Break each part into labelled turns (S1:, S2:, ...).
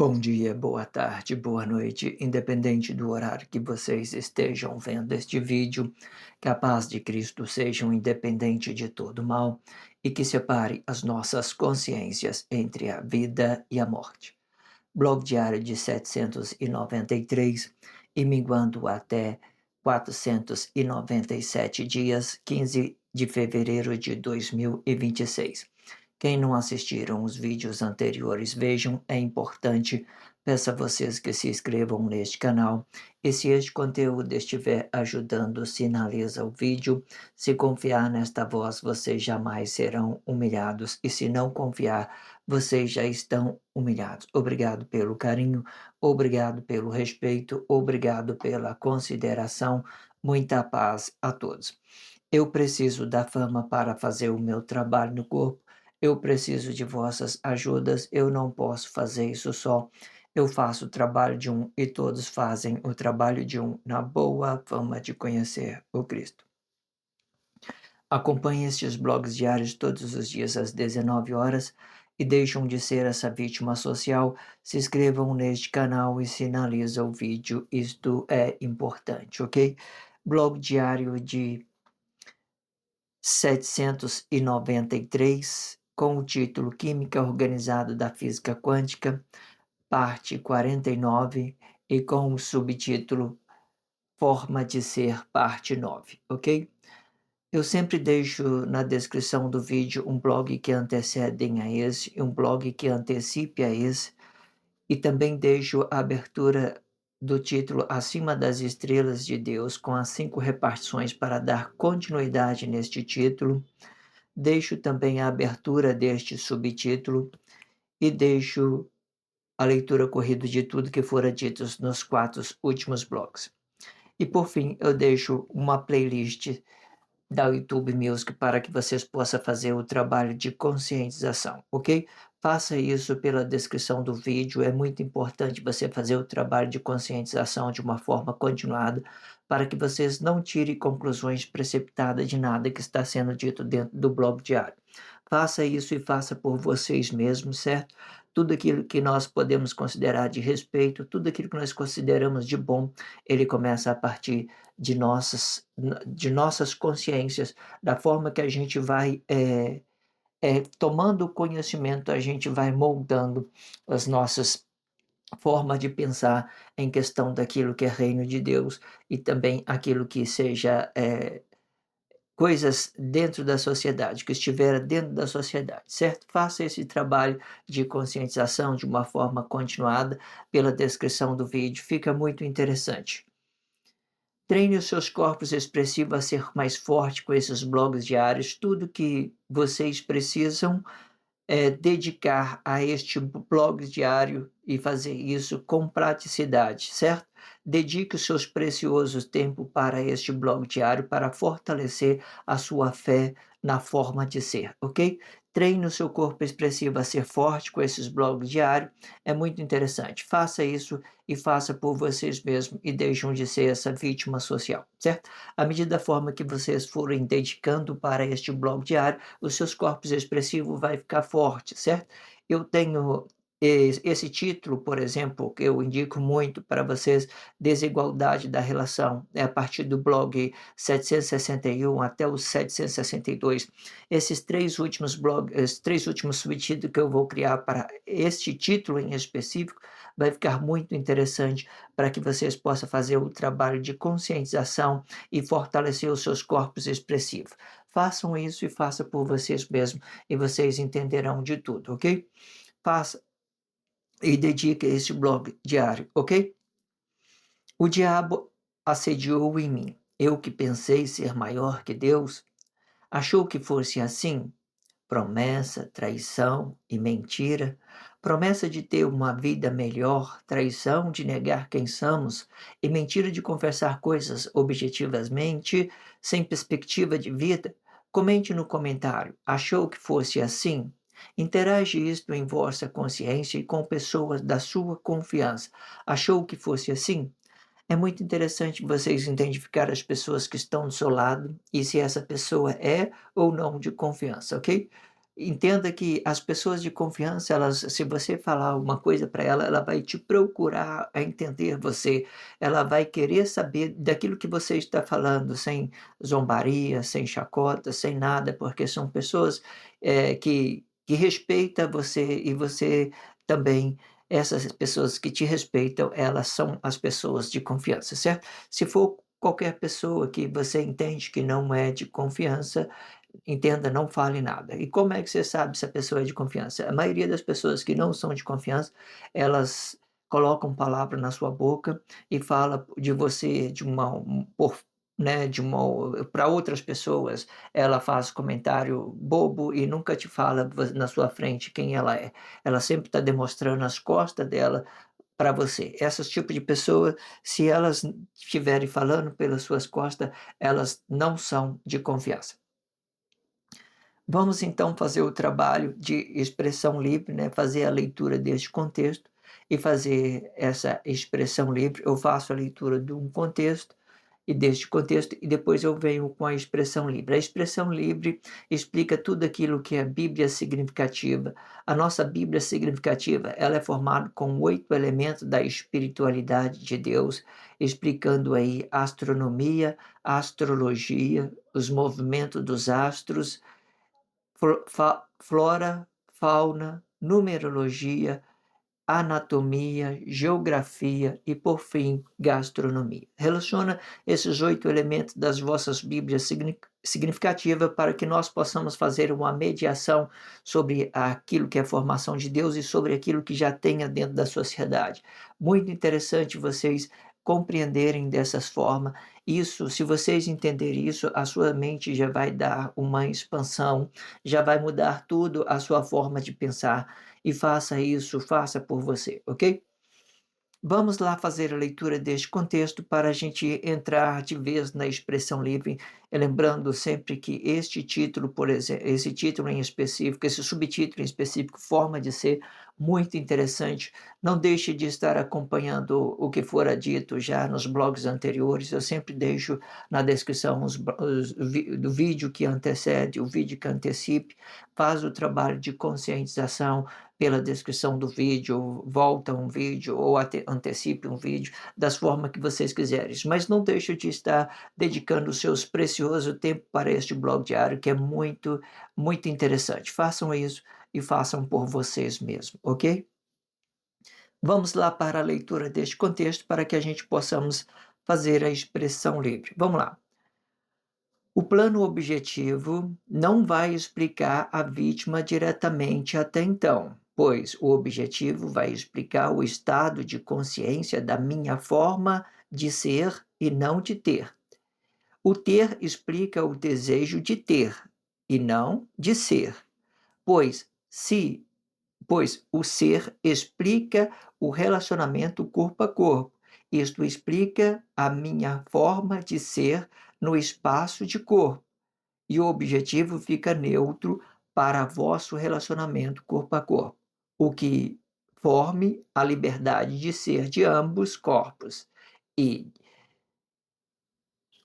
S1: Bom dia, boa tarde, boa noite, independente do horário que vocês estejam vendo este vídeo, que a paz de Cristo seja independente de todo mal e que separe as nossas consciências entre a vida e a morte. Blog diário de 793 e minguando até 497 dias, 15 de fevereiro de 2026. Quem não assistiram os vídeos anteriores, vejam, é importante. Peço a vocês que se inscrevam neste canal. E se este conteúdo estiver ajudando, sinaliza o vídeo. Se confiar nesta voz, vocês jamais serão humilhados. E se não confiar, vocês já estão humilhados. Obrigado pelo carinho, obrigado pelo respeito, obrigado pela consideração. Muita paz a todos. Eu preciso da fama para fazer o meu trabalho no corpo. Eu preciso de vossas ajudas. Eu não posso fazer isso só. Eu faço o trabalho de um e todos fazem o trabalho de um na boa fama de conhecer o Cristo. Acompanhe estes blogs diários todos os dias às 19 horas e deixam de ser essa vítima social. Se inscrevam neste canal e sinaliza o vídeo. Isto é importante, ok? Blog diário de 793, com o título Química Organizada da Física Quântica, parte 49, e com o subtítulo Forma de Ser, parte 9, ok? Eu sempre deixo na descrição do vídeo um blog que antecedem a esse e um blog que antecipe a esse, e também deixo a abertura do título Acima das Estrelas de Deus, com as 5 repartições para dar continuidade neste título. Deixo também a abertura deste subtítulo e deixo a leitura corrida de tudo que fora dito nos 4 últimos blogs. E por fim, eu deixo uma playlist da YouTube Music para que vocês possam fazer o trabalho de conscientização, ok? Faça isso pela descrição do vídeo. É muito importante você fazer o trabalho de conscientização de uma forma continuada para que vocês não tirem conclusões precipitadas de nada que está sendo dito dentro do blog diário. Faça isso e faça por vocês mesmos, certo? Tudo aquilo que nós podemos considerar de respeito, tudo aquilo que nós consideramos de bom, ele começa a partir de nossas consciências, da forma que a gente vai tomando conhecimento, a gente vai moldando as nossas formas de pensar em questão daquilo que é reino de Deus e também aquilo que seja coisas dentro da sociedade, que estiver dentro da sociedade, certo? Faça esse trabalho de conscientização de uma forma continuada pela descrição do vídeo, fica muito interessante. Treine os seus corpos expressivos a ser mais forte com esses blogs diários. Tudo que vocês precisam é dedicar a este blog diário e fazer isso com praticidade, certo? Dedique os seus preciosos tempo para este blog diário para fortalecer a sua fé na forma de ser, ok? Treine o seu corpo expressivo a ser forte com esses blogs diários. É muito interessante. Faça isso e faça por vocês mesmos e deixem de ser essa vítima social, certo? À medida da forma que vocês forem dedicando para este blog diário, os seus corpos expressivos vai ficar forte, certo? Eu tenho esse título, por exemplo, que eu indico muito para vocês, Desigualdade da Relação, é a partir do blog 761 até o 762. Esses 3 últimos blogs, esses 3 últimos subtítulos que eu vou criar para este título em específico, vai ficar muito interessante para que vocês possam fazer o trabalho de conscientização e fortalecer os seus corpos expressivos. Façam isso e façam por vocês mesmos e vocês entenderão de tudo, ok? Faça e dedique esse blog diário, ok? O diabo assediou em mim. Eu que pensei ser maior que Deus, achou que fosse assim? Promessa, traição e mentira, promessa de ter uma vida melhor, traição de negar quem somos e mentira de conversar coisas objetivamente, sem perspectiva de vida. Comente no comentário, achou que fosse assim? Interage isto em vossa consciência e com pessoas da sua confiança. Achou que fosse assim? É muito interessante vocês identificar as pessoas que estão do seu lado e se essa pessoa é ou não de confiança, ok? Entenda que as pessoas de confiança, elas, se você falar uma coisa para ela, ela vai te procurar a entender você, ela vai querer saber daquilo que você está falando, sem zombaria, sem chacota, sem nada, porque são pessoas, que respeita você e você também. Essas pessoas que te respeitam, elas são as pessoas de confiança, certo? Se for qualquer pessoa que você entende que não é de confiança, entenda, não fale nada. E como é que você sabe se a pessoa é de confiança? A maioria das pessoas que não são de confiança, elas colocam palavra na sua boca e fala de você de uma por né, de uma para outras pessoas, ela faz comentário bobo e nunca te fala na sua frente quem ela é. Ela sempre está demonstrando as costas dela para você. Essas tipo de pessoa, se elas estiverem falando pelas suas costas, elas não são de confiança. Vamos então fazer o trabalho de expressão livre, né, fazer a leitura deste contexto e fazer essa expressão livre. Eu faço a leitura de um contexto e deste contexto e depois eu venho com a expressão livre. A expressão livre explica tudo aquilo que é a Bíblia significativa. A nossa Bíblia significativa, ela é formada com 8 elementos da espiritualidade de Deus, explicando aí a astronomia, a astrologia, os movimentos dos astros, flora, fauna, numerologia, anatomia, geografia e, por fim, gastronomia. Relaciona esses 8 elementos das vossas Bíblias significativas para que nós possamos fazer uma mediação sobre aquilo que é a formação de Deus e sobre aquilo que já tenha dentro da sociedade. Muito interessante vocês compreenderem dessas formas. Isso, se vocês entenderem isso, a sua mente já vai dar uma expansão, já vai mudar tudo a sua forma de pensar e faça isso, faça por você, ok? Vamos lá fazer a leitura deste contexto para a gente entrar de vez na expressão livre, lembrando sempre que este título, por exemplo, esse título em específico, esse subtítulo em específico, forma de ser muito interessante. Não deixe de estar acompanhando o que fora dito já nos blogs anteriores. Eu sempre deixo na descrição do vídeo que antecede, o vídeo que antecipe, faz o trabalho de conscientização pela descrição do vídeo, volta um vídeo ou antecipe um vídeo, das formas que vocês quiserem. Mas não deixe de estar dedicando o seu precioso tempo para este blog diário, que é muito, muito interessante. Façam isso e façam por vocês mesmos, ok? Vamos lá para a leitura deste contexto para que a gente possamos fazer a expressão livre. Vamos lá. O plano objetivo não vai explicar a vítima diretamente até então, pois o objetivo vai explicar o estado de consciência da minha forma de ser e não de ter. O ter explica o desejo de ter e não de ser, pois se pois o ser explica o relacionamento corpo a corpo. Isto explica a minha forma de ser no espaço de corpo e o objetivo fica neutro para vosso relacionamento corpo a corpo, o que forme a liberdade de ser de ambos corpos. E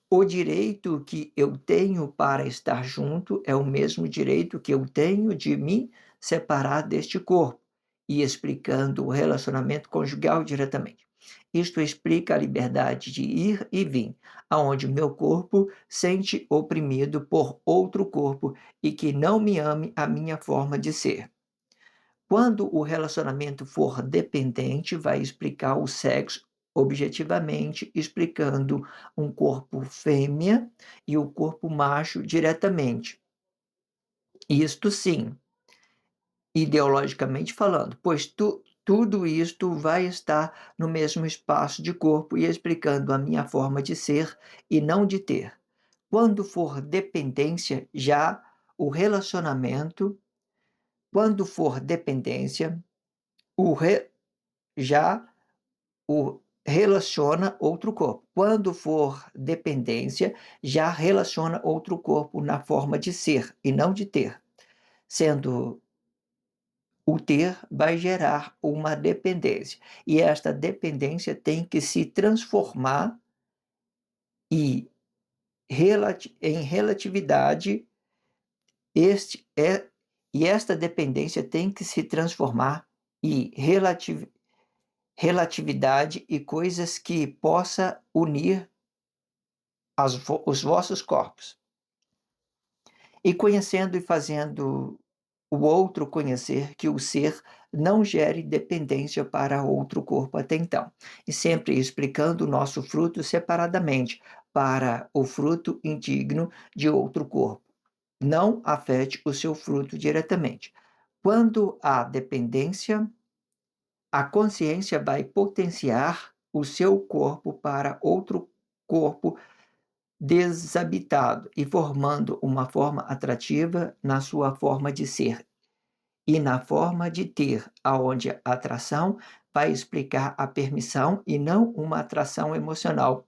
S1: o direito que eu tenho para estar junto é o mesmo direito que eu tenho de me separar deste corpo, e explicando o relacionamento conjugal diretamente. Isto explica a liberdade de ir e vir, aonde o meu corpo sente oprimido por outro corpo e que não me ame a minha forma de ser. Quando o relacionamento for dependente, vai explicar o sexo objetivamente, explicando um corpo fêmea e o corpo macho diretamente. Isto sim, ideologicamente falando, pois tudo isto vai estar no mesmo espaço de corpo e explicando a minha forma de ser e não de ter. Quando for dependência, já o relacionamento, quando for dependência, o re, já o relaciona outro corpo. Quando for dependência, já relaciona outro corpo na forma de ser e não de ter, sendo o ter vai gerar uma dependência. E esta dependência tem que se transformar e em relatividade, este é E esta dependência tem que se transformar em relatividade e coisas que possa unir os vossos corpos. E conhecendo e fazendo o outro conhecer que o ser não gere dependência para outro corpo até então, e sempre explicando o nosso fruto separadamente, para o fruto indigno de outro corpo. Não afete o seu fruto diretamente. Quando há dependência, a consciência vai potenciar o seu corpo para outro corpo desabitado e formando uma forma atrativa na sua forma de ser e na forma de ter, aonde a atração vai explicar a permissão e não uma atração emocional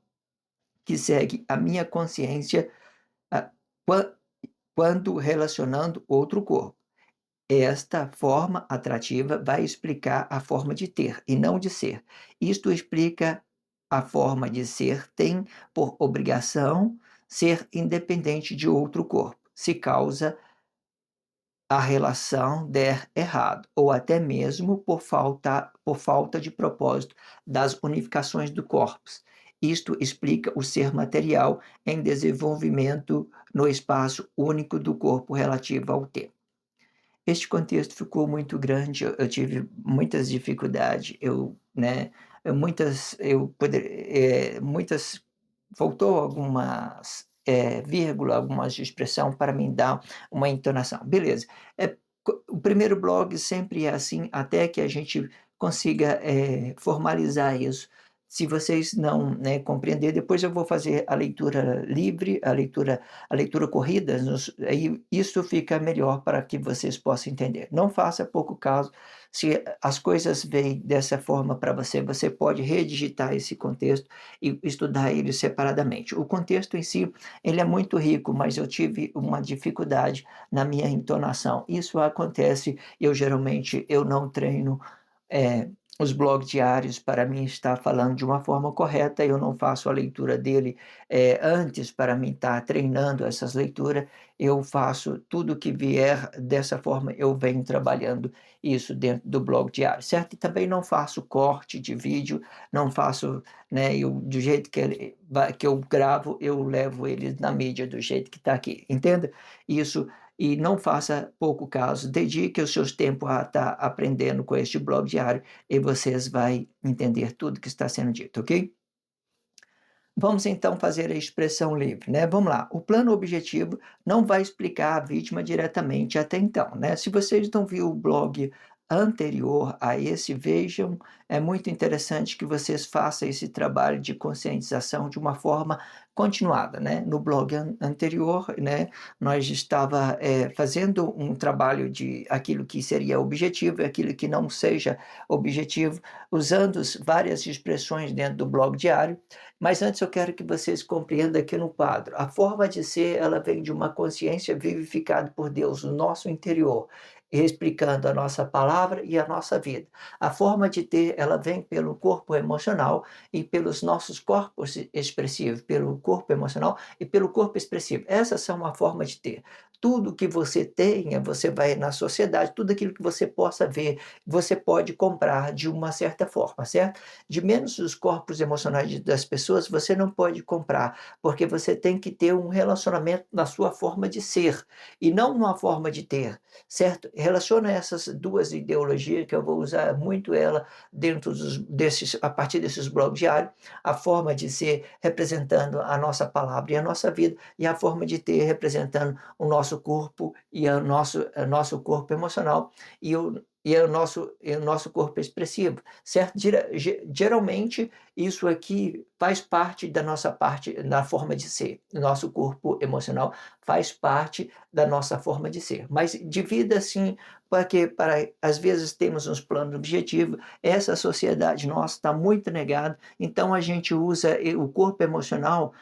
S1: que segue a minha consciência ah, quando relacionando outro corpo. Esta forma atrativa vai explicar a forma de ter e não de ser. Isto explica a forma de ser tem por obrigação ser independente de outro corpo. Se causa a relação der errado, ou até mesmo por falta de propósito das unificações do corpus. Isto explica o ser material em desenvolvimento no espaço único do corpo relativo ao tempo. Este contexto ficou muito grande, eu tive muitas dificuldades, muitas faltou algumas, vírgula, algumas expressão para mim dar uma entonação. Beleza. O primeiro blog sempre é assim, até que a gente consiga, formalizar isso. Se vocês não, né, compreender, depois eu vou fazer a leitura livre, a leitura corrida, aí isso fica melhor para que vocês possam entender. Não faça pouco caso, se as coisas vêm dessa forma para você, você pode redigitar esse contexto e estudar ele separadamente. O contexto em si, ele é muito rico, mas eu tive uma dificuldade na minha entonação. Isso acontece, eu não treino, eh, os blogs diários para mim estar falando de uma forma correta, eu não faço a leitura dele, antes para mim estar treinando essas leituras, eu faço tudo que vier dessa forma, eu venho trabalhando isso dentro do blog diário, certo? E também não faço corte de vídeo, não faço, né, do jeito que eu gravo, eu levo ele na mídia do jeito que está aqui, entenda? Isso, e não faça pouco caso, dedique os seus tempos a estar aprendendo com este blog diário e vocês vai entender tudo que está sendo dito, ok? Vamos então fazer a expressão livre, né? Vamos lá. O plano objetivo não vai explicar a vítima diretamente até então, né? Se vocês não viram o blog anterior a esse, vejam, é muito interessante que vocês façam esse trabalho de conscientização de uma forma continuada, né? No blog anterior, né, nós estava fazendo um trabalho de aquilo que seria objetivo e aquilo que não seja objetivo, usando várias expressões dentro do blog diário, mas antes eu quero que vocês compreendam aqui no quadro. A forma de ser, ela vem de uma consciência vivificada por Deus no nosso interior, explicando a nossa palavra e a nossa vida. A forma de ter, ela vem pelo corpo emocional e pelos nossos corpos expressivos, pelo corpo emocional e pelo corpo expressivo. Essas são uma forma de ter. Tudo que você tenha, você vai na sociedade, tudo aquilo que você possa ver, você pode comprar de uma certa forma, certo? De menos os corpos emocionais das pessoas, você não pode comprar, porque você tem que ter um relacionamento na sua forma de ser, e não numa forma de ter, certo? Relaciona essas duas ideologias, que eu vou usar muito ela dentro a partir desses blogs diários, a forma de ser representando a nossa palavra e a nossa vida, e a forma de ter representando o nosso corpo e o nosso corpo emocional e o nosso corpo expressivo, certo? Geralmente, isso aqui faz parte da nossa parte, da forma de ser. O nosso corpo emocional faz parte da nossa forma de ser. Mas divida assim, porque às vezes temos uns planos objetivos, essa sociedade nossa está muito negada, então a gente usa o corpo emocional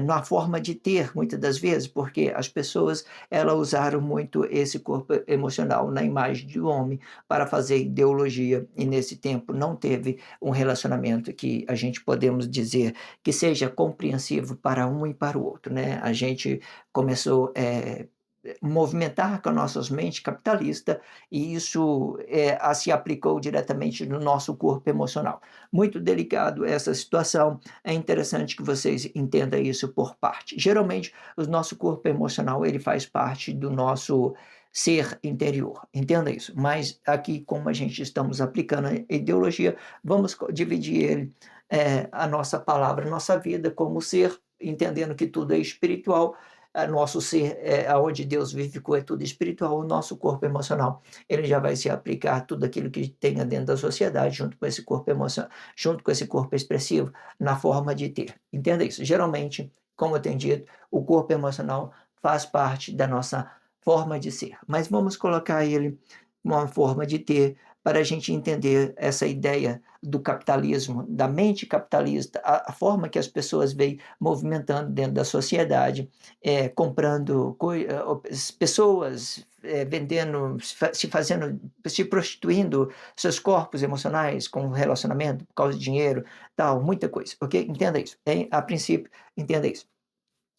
S1: na forma de ter, muitas das vezes, porque as pessoas elas usaram muito esse corpo emocional na imagem de homem para fazer ideologia, e nesse tempo não teve um relacionamento que a gente podemos dizer que seja compreensivo para um e para o outro, né? A gente começou movimentar com as nossas mentes capitalista, e isso se aplicou diretamente no nosso corpo emocional. Muito delicado essa situação, é interessante que vocês entendam isso por parte. Geralmente, o nosso corpo emocional ele faz parte do nosso ser interior, entenda isso. Mas aqui, como a gente estamos aplicando a ideologia, vamos dividir ele, a nossa palavra, a nossa vida como ser, entendendo que tudo é espiritual, nosso ser, aonde Deus vivificou, é tudo espiritual, o nosso corpo emocional, ele já vai se aplicar a tudo aquilo que tenha dentro da sociedade, junto com esse corpo emocional, junto com esse corpo expressivo, na forma de ter. Entenda isso. Geralmente, como eu tenho dito, o corpo emocional faz parte da nossa forma de ser, mas vamos colocar ele uma forma de ter, para a gente entender essa ideia do capitalismo, da mente capitalista, a forma que as pessoas veem movimentando dentro da sociedade, comprando pessoas, vendendo, se fazendo, se prostituindo seus corpos emocionais com relacionamento, por causa de dinheiro, tal, muita coisa, ok? Entenda isso. A princípio, entenda isso.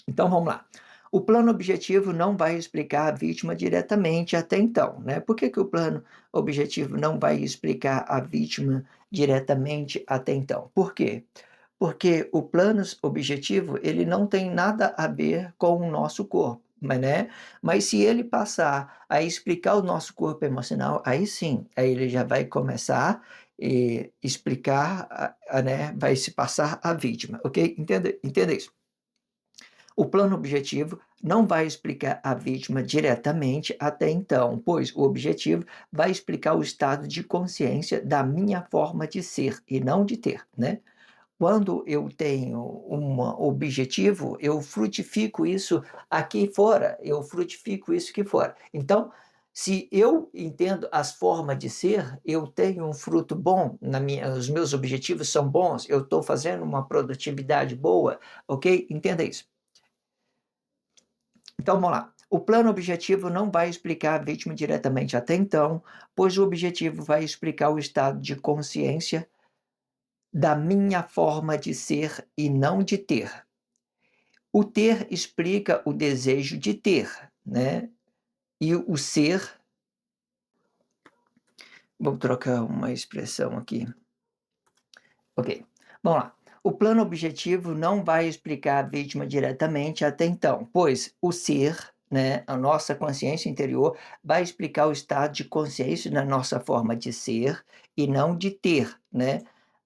S1: Então vamos lá. O plano objetivo não vai explicar a vítima diretamente até então, né? Por que o plano objetivo não vai explicar a vítima diretamente até então? Por quê? Porque o plano objetivo, ele não tem nada a ver com o nosso corpo, né? Mas se ele passar a explicar o nosso corpo emocional, aí sim, aí ele já vai começar explicar, né? Vai se passar a vítima, ok? Entenda isso. O plano objetivo não vai explicar a vítima diretamente até então, pois o objetivo vai explicar o estado de consciência da minha forma de ser e não de ter, né? Quando eu tenho um objetivo, eu frutifico isso aqui fora, eu frutifico isso aqui fora. Então, se eu entendo as formas de ser, eu tenho um fruto bom, os meus objetivos são bons, eu estou fazendo uma produtividade boa, ok? Entenda isso. Então vamos lá. O plano objetivo não vai explicar a vítima diretamente até então, pois o objetivo vai explicar o estado de consciência da minha forma de ser e não de ter. O ter explica o desejo de ter, né? E o ser. Vou trocar uma expressão aqui. Ok, vamos lá. O plano objetivo não vai explicar a vítima diretamente até então, pois o ser, né, a nossa consciência interior, vai explicar o estado de consciência na nossa forma de ser e não de ter, né?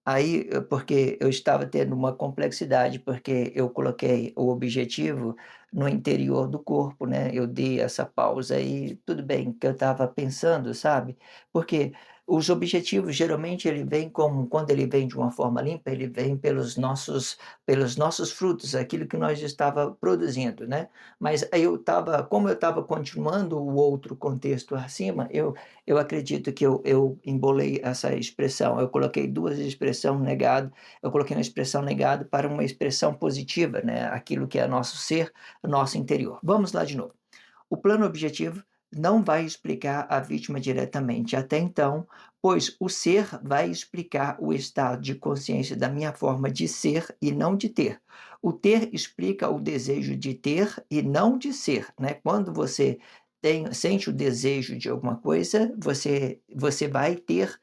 S1: Aí, porque eu estava tendo uma complexidade, porque eu coloquei o objetivo no interior do corpo, né? Eu dei essa pausa aí, tudo bem, que eu estava pensando, sabe? Porque os objetivos geralmente ele vem como quando ele vem de uma forma limpa, ele vem pelos nossos frutos, aquilo que nós estava produzindo, né. Mas aí como eu estava continuando o outro contexto acima, eu acredito que eu embolei essa expressão, eu coloquei 2 expressão negado, eu coloquei uma expressão negado para uma expressão positiva, né, aquilo que é nosso ser, nosso interior. Vamos lá de novo. O plano objetivo não vai explicar a vítima diretamente até então, pois o ser vai explicar o estado de consciência da minha forma de ser e não de ter. O ter explica o desejo de ter e não de ser, né? Quando você sente o desejo de alguma coisa, você vai ter,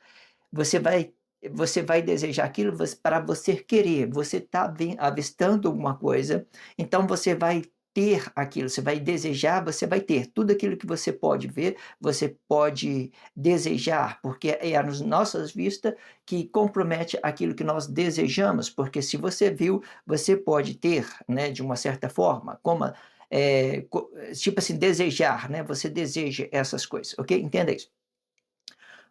S1: você vai você vai desejar aquilo para você querer, você está avistando alguma coisa, então você vai ter aquilo, você vai desejar, você vai ter. Tudo aquilo que você pode ver, você pode desejar, porque é as nossas vistas que compromete aquilo que nós desejamos, porque se você viu, você pode ter, né, de uma certa forma, como, tipo assim, desejar, né, você deseja essas coisas, ok? Entenda isso.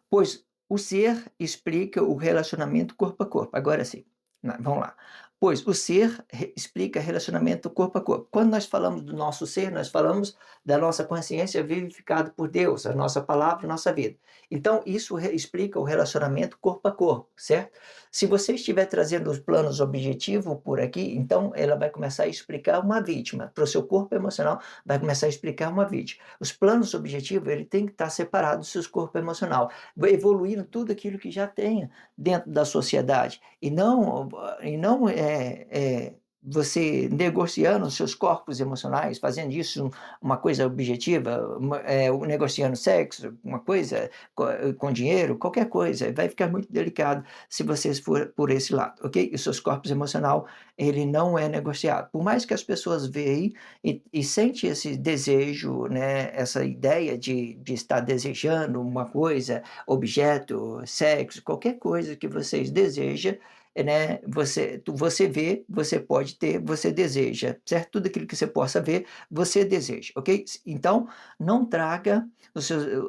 S1: Pois o ser explica o relacionamento corpo a corpo. Agora sim, vamos lá. Pois o ser explica relacionamento corpo a corpo. Quando nós falamos do nosso ser, nós falamos da nossa consciência vivificada por Deus, a nossa palavra, a nossa vida. Então, isso explica o relacionamento corpo a corpo, certo? Se você estiver trazendo os planos objetivos por aqui, então ela vai começar a explicar uma vítima. Para o seu corpo emocional, vai começar a explicar uma vítima. Os planos objetivos, ele tem que estar separado do seu corpo emocional, evoluindo tudo aquilo que já tenha dentro da sociedade, e não você negociando os seus corpos emocionais, fazendo isso uma coisa objetiva, negociando sexo, uma coisa com dinheiro, qualquer coisa, vai ficar muito delicado se você for por esse lado, ok? Os seus corpos emocional, ele não é negociado. Por mais que as pessoas veem e sente esse desejo, né, essa ideia de estar desejando uma coisa, objeto, sexo, qualquer coisa que vocês desejam, né, você vê, você pode ter, você deseja, certo? Tudo aquilo que você possa ver, você deseja, ok? Então, não traga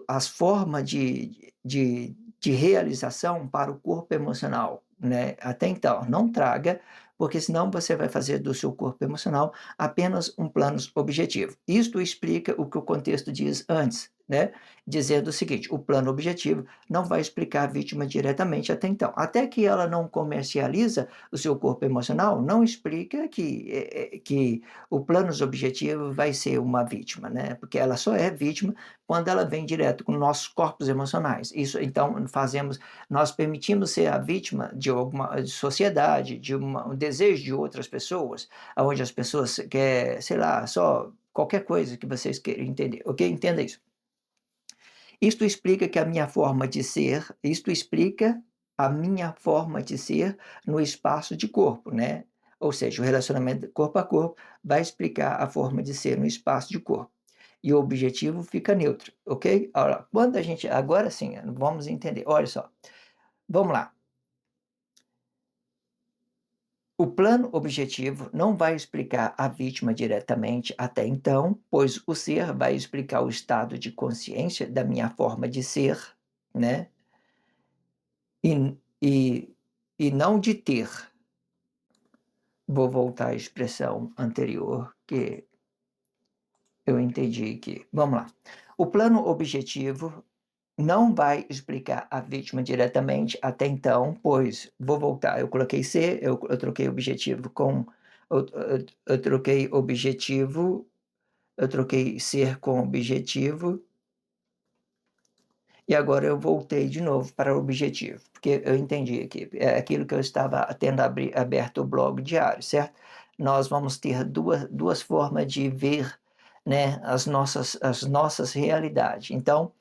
S1: as formas de realização para o corpo emocional, né? Até então, não traga, porque senão você vai fazer do seu corpo emocional apenas um plano objetivo. Isto explica o que o contexto diz antes, né? Dizendo o seguinte: o plano objetivo não vai explicar a vítima diretamente até então. Até que ela não comercializa o seu corpo emocional, não explica que o plano objetivo vai ser uma vítima, né? Porque ela só é vítima quando ela vem direto com nossos corpos emocionais. Isso, então, nós permitimos ser a vítima de alguma de sociedade, um desejo de outras pessoas, onde as pessoas querem, sei lá, só qualquer coisa que vocês queiram entender, ok? Entenda isso. Isto explica a minha forma de ser no espaço de corpo, né? Ou seja, o relacionamento corpo a corpo vai explicar a forma de ser no espaço de corpo. E o objetivo fica neutro, ok? Agora sim, vamos entender. Olha só, vamos lá. O plano objetivo não vai explicar a vítima diretamente até então, pois o ser vai explicar o estado de consciência da minha forma de ser, né? E e e não de ter. Vou voltar à expressão anterior que eu entendi aqui. Vamos lá. O plano objetivo não vai explicar a vítima diretamente até então, pois vou voltar, eu coloquei ser, eu troquei objetivo com eu troquei objetivo, eu troquei ser com objetivo. E agora eu voltei de novo para o objetivo, porque eu entendi aqui, é aquilo que eu estava tendo aberto o blog diário, certo? Nós vamos ter duas formas de ver, né, as nossas realidades. Então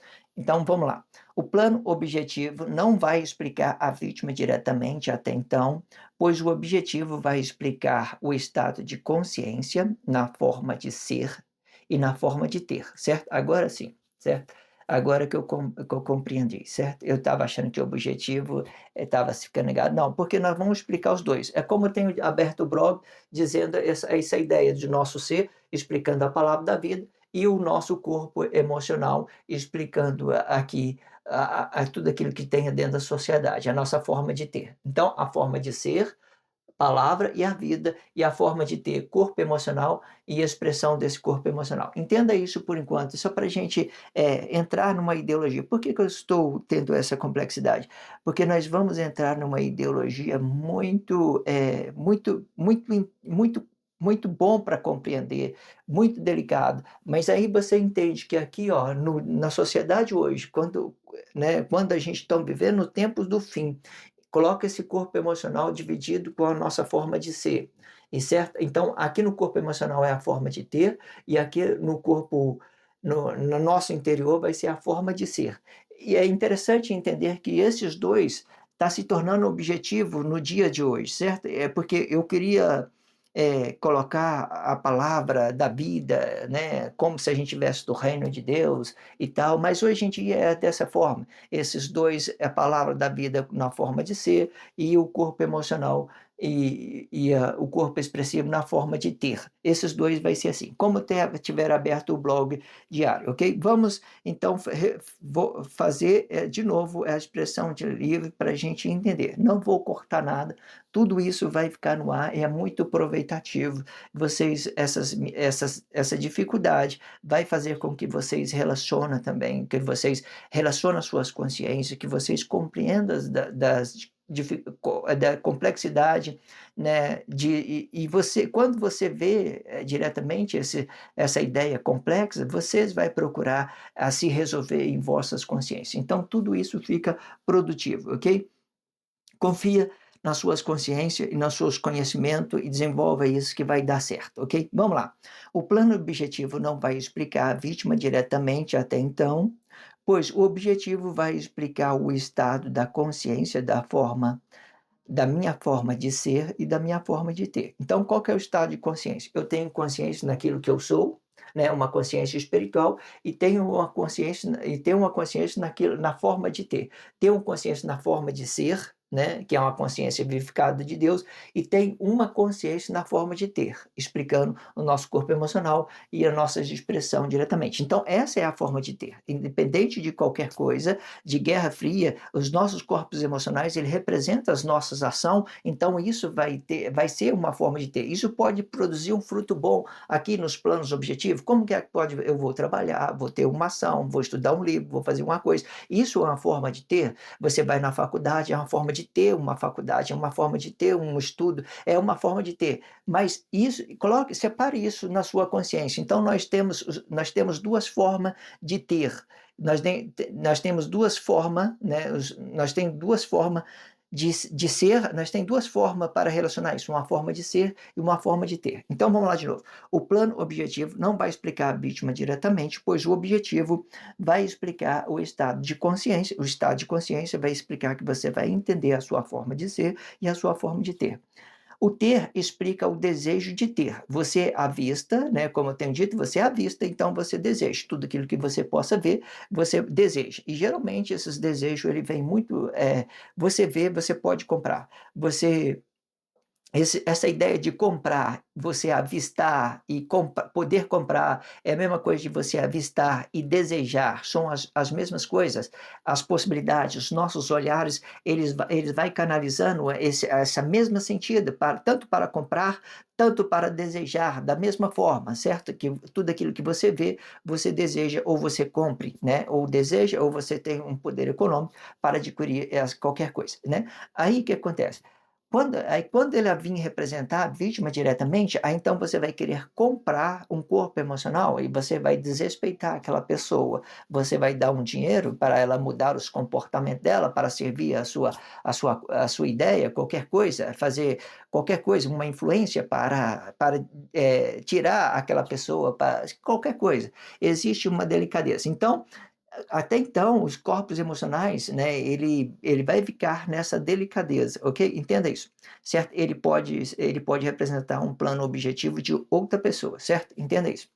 S1: vamos lá. O plano objetivo não vai explicar a vítima diretamente até então, pois o objetivo vai explicar o estado de consciência na forma de ser e na forma de ter, certo? Agora sim, certo? Agora que eu compreendi, certo? Eu estava achando que o objetivo estava ficando ligado. Não, porque nós vamos explicar os dois. É como eu tenho aberto o blog dizendo essa ideia de nosso ser, explicando a palavra da vida, e o nosso corpo emocional, explicando aqui tudo aquilo que tem dentro da sociedade, a nossa forma de ter. Então, a forma de ser, palavra e a vida, e a forma de ter corpo emocional e expressão desse corpo emocional. Entenda isso por enquanto, só para a gente entrar numa ideologia. Por que eu estou tendo essa complexidade? Porque nós vamos entrar numa ideologia muito bom para compreender, muito delicado. Mas aí você entende que aqui, ó, na sociedade hoje, quando a gente está vivendo tempos do fim, coloca esse corpo emocional dividido com a nossa forma de ser. E certo? Então, aqui no corpo emocional é a forma de ter, e aqui no corpo, no nosso interior, vai ser a forma de ser. E é interessante entender que esses dois está se tornando objetivo no dia de hoje, certo? É porque eu queria colocar a palavra da vida, né, como se a gente tivesse do reino de Deus e tal, mas hoje em dia é dessa forma. Esses dois, a palavra da vida na forma de ser e o corpo emocional e o corpo expressivo na forma de ter. Esses dois vai ser assim, como tiver aberto o blog diário, ok? Vamos então vou fazer de novo a expressão de livre para a gente entender. Não vou cortar nada, tudo isso vai ficar no ar e é muito proveitativo. Essa dificuldade vai fazer com que vocês relacionem também, que vocês relacionem as suas consciências, que vocês compreendam da complexidade, né, quando você vê diretamente essa ideia complexa, vocês vai procurar se resolver em vossas consciências. Então tudo isso fica produtivo, ok? Confia nas suas consciências e nos seus conhecimentos e desenvolva isso que vai dar certo, ok? Vamos lá. O plano objetivo não vai explicar a vítima diretamente até então, pois o objetivo vai explicar o estado da consciência da minha forma de ser e da minha forma de ter. Então, qual que é o estado de consciência? Eu tenho consciência naquilo que eu sou, né, uma consciência espiritual e tenho uma consciência naquilo, na forma de ter. Tenho consciência na forma de ser, né, que é uma consciência vivificada de Deus, e tem uma consciência na forma de ter, explicando o nosso corpo emocional e a nossa expressão diretamente. Então, essa é a forma de ter. Independente de qualquer coisa, de Guerra Fria, os nossos corpos emocionais, ele representa as nossas ações, então isso vai ser uma forma de ter. Isso pode produzir um fruto bom aqui nos planos objetivos. Como que é que pode? Eu vou trabalhar, vou ter uma ação, vou estudar um livro, vou fazer uma coisa. Isso é uma forma de ter. Você vai na faculdade, é uma forma de ter uma faculdade, é uma forma de ter um estudo, é uma forma de ter. Mas isso, separe isso na sua consciência. Então nós temos duas formas de ter. Nós temos duas formas, né? Nós temos duas formas de ser, nós temos duas formas para relacionar isso, uma forma de ser e uma forma de ter. Então vamos lá de novo. O plano objetivo não vai explicar a vítima diretamente, pois o objetivo vai explicar o estado de consciência. O estado de consciência vai explicar que você vai entender a sua forma de ser e a sua forma de ter. O ter explica o desejo de ter. Você avista, né, como eu tenho dito, você avista, então você deseja. Tudo aquilo que você possa ver, você deseja. E geralmente esses desejos, ele vem muito, você vê, você pode comprar. Essa ideia de comprar, você avistar e poder comprar, é a mesma coisa de você avistar e desejar, são as mesmas coisas, as possibilidades, os nossos olhares, eles vai canalizando essa mesma sentido, tanto para comprar, tanto para desejar, da mesma forma, certo? Que tudo aquilo que você vê, você deseja ou você compre, né? Ou deseja, ou você tem um poder econômico para adquirir qualquer coisa, né? Aí o que acontece? Quando ela vir representar a vítima diretamente, aí então você vai querer comprar um corpo emocional e você vai desrespeitar aquela pessoa. Você vai dar um dinheiro para ela mudar os comportamentos dela, para servir a sua ideia, qualquer coisa, fazer qualquer coisa, uma influência para tirar aquela pessoa, para qualquer coisa. Existe uma delicadeza. Então, até então, os corpos emocionais, né, ele vai ficar nessa delicadeza, ok? Entenda isso, certo? Ele pode representar um plano objetivo de outra pessoa, certo? Entenda isso.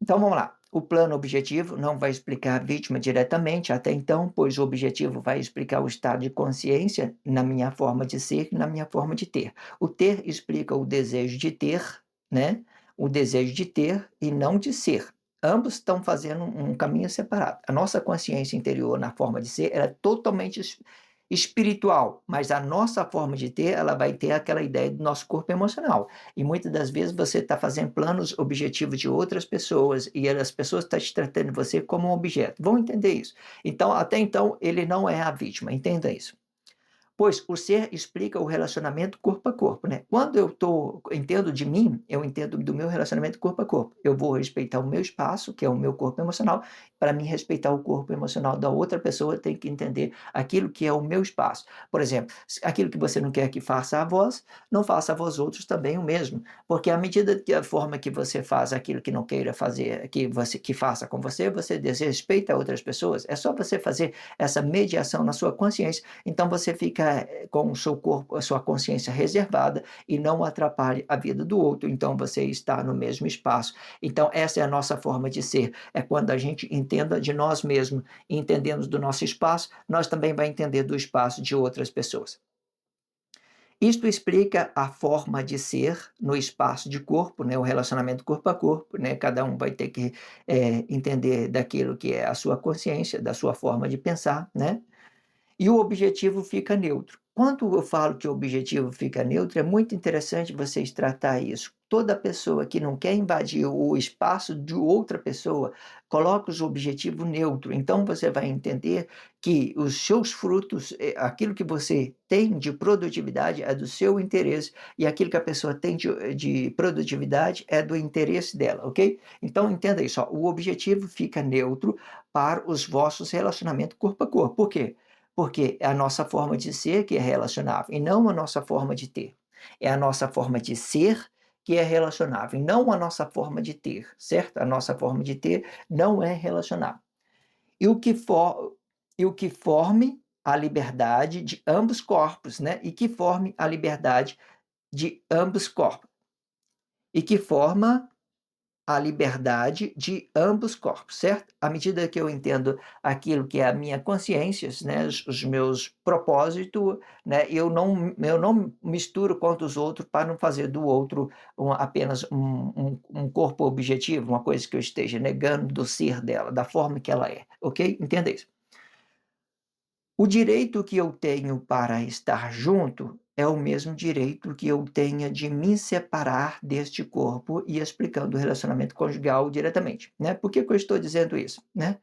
S1: Então, vamos lá. O plano objetivo não vai explicar a vítima diretamente até então, pois o objetivo vai explicar o estado de consciência na minha forma de ser e na minha forma de ter. O ter explica o desejo de ter, né? O desejo de ter e não de ser. Ambos estão fazendo um caminho separado. A nossa consciência interior na forma de ser é totalmente espiritual, mas a nossa forma de ter, ela vai ter aquela ideia do nosso corpo emocional. E muitas das vezes você está fazendo planos objetivos de outras pessoas e as pessoas estão te tratando você como um objeto. Vão entender isso. Então, até então, ele não é a vítima. Entenda isso. Pois o ser explica o relacionamento corpo a corpo, né? Quando entendo de mim, eu entendo do meu relacionamento corpo a corpo. Eu vou respeitar o meu espaço, que é o meu corpo emocional. Para mim respeitar o corpo emocional da outra pessoa, tem que entender aquilo que é o meu espaço. Por exemplo, aquilo que você não quer que faça a vós, não faça a vós outros também o mesmo. Porque à medida que a forma que você faz aquilo que não queira fazer, que faça com você, você desrespeita outras pessoas. É só você fazer essa mediação na sua consciência. Então você fica com o seu corpo, a sua consciência reservada e não atrapalhe a vida do outro. Então você está no mesmo espaço. Então essa é a nossa forma de ser. É quando a gente entenda de nós mesmos, entendemos do nosso espaço, nós também vai entender do espaço de outras pessoas. Isto explica a forma de ser no espaço de corpo, né, o relacionamento corpo a corpo, né, cada um vai ter que entender daquilo que é a sua consciência, da sua forma de pensar, né? E o objetivo fica neutro. Quando eu falo que o objetivo fica neutro, é muito interessante vocês tratar isso. Toda pessoa que não quer invadir o espaço de outra pessoa, coloca os objetivos neutro. Então você vai entender que os seus frutos, aquilo que você tem de produtividade é do seu interesse e aquilo que a pessoa tem de produtividade é do interesse dela, ok? Então entenda isso, ó, o objetivo fica neutro para os vossos relacionamentos corpo a corpo. Por quê? Porque é a nossa forma de ser que é relacionável, e não a nossa forma de ter. É a nossa forma de ser que é relacionável, e não a nossa forma de ter, certo? A nossa forma de ter não é relacionável. E o que for e o que forme a liberdade de ambos corpos, né, e que forme a liberdade de ambos corpos, e que forma a liberdade de ambos corpos, certo? À medida que eu entendo aquilo que é a minha consciência, né, os meus propósitos, né, eu não misturo com os outros para não fazer do outro apenas um corpo objetivo, uma coisa que eu esteja negando do ser dela, da forma que ela é, ok? Entenda isso. O direito que eu tenho para estar junto é o mesmo direito que eu tenha de me separar deste corpo, e explicando o relacionamento conjugal diretamente, né. Por que que eu estou dizendo isso, né?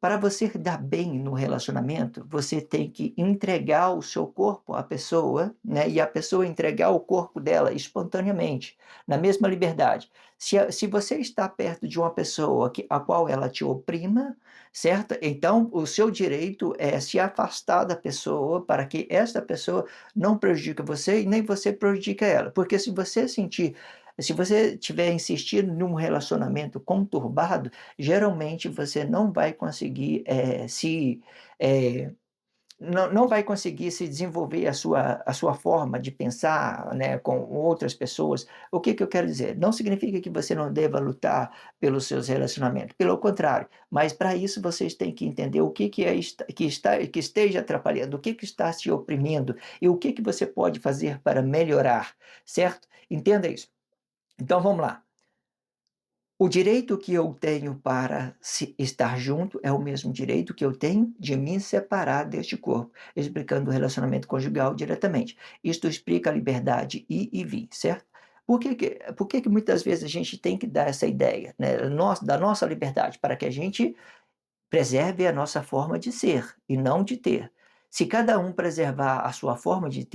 S1: Para você dar bem no relacionamento, você tem que entregar o seu corpo à pessoa, né, e a pessoa entregar o corpo dela espontaneamente, na mesma liberdade. Se você está perto de uma pessoa a qual ela te oprima, certo? Então o seu direito é se afastar da pessoa para que esta pessoa não prejudique você e nem você prejudique ela. Porque se você estiver insistindo num relacionamento conturbado, geralmente você não vai conseguir, eh, não vai conseguir se desenvolver a sua forma de pensar, né, com outras pessoas. O que que eu quero dizer? Não significa que você não deva lutar pelos seus relacionamentos, pelo contrário, mas para isso vocês têm que entender o que que é que esteja atrapalhando, o que que está te oprimindo e o que que você pode fazer para melhorar, certo? Entenda isso. Então vamos lá. O direito que eu tenho para estar junto é o mesmo direito que eu tenho de me separar deste corpo, explicando o relacionamento conjugal diretamente. Isto explica a liberdade ir e vir, certo? Por que que muitas vezes a gente tem que dar essa ideia, né, da nossa liberdade, para que a gente preserve a nossa forma de ser e não de ter. Se cada um preservar a sua forma de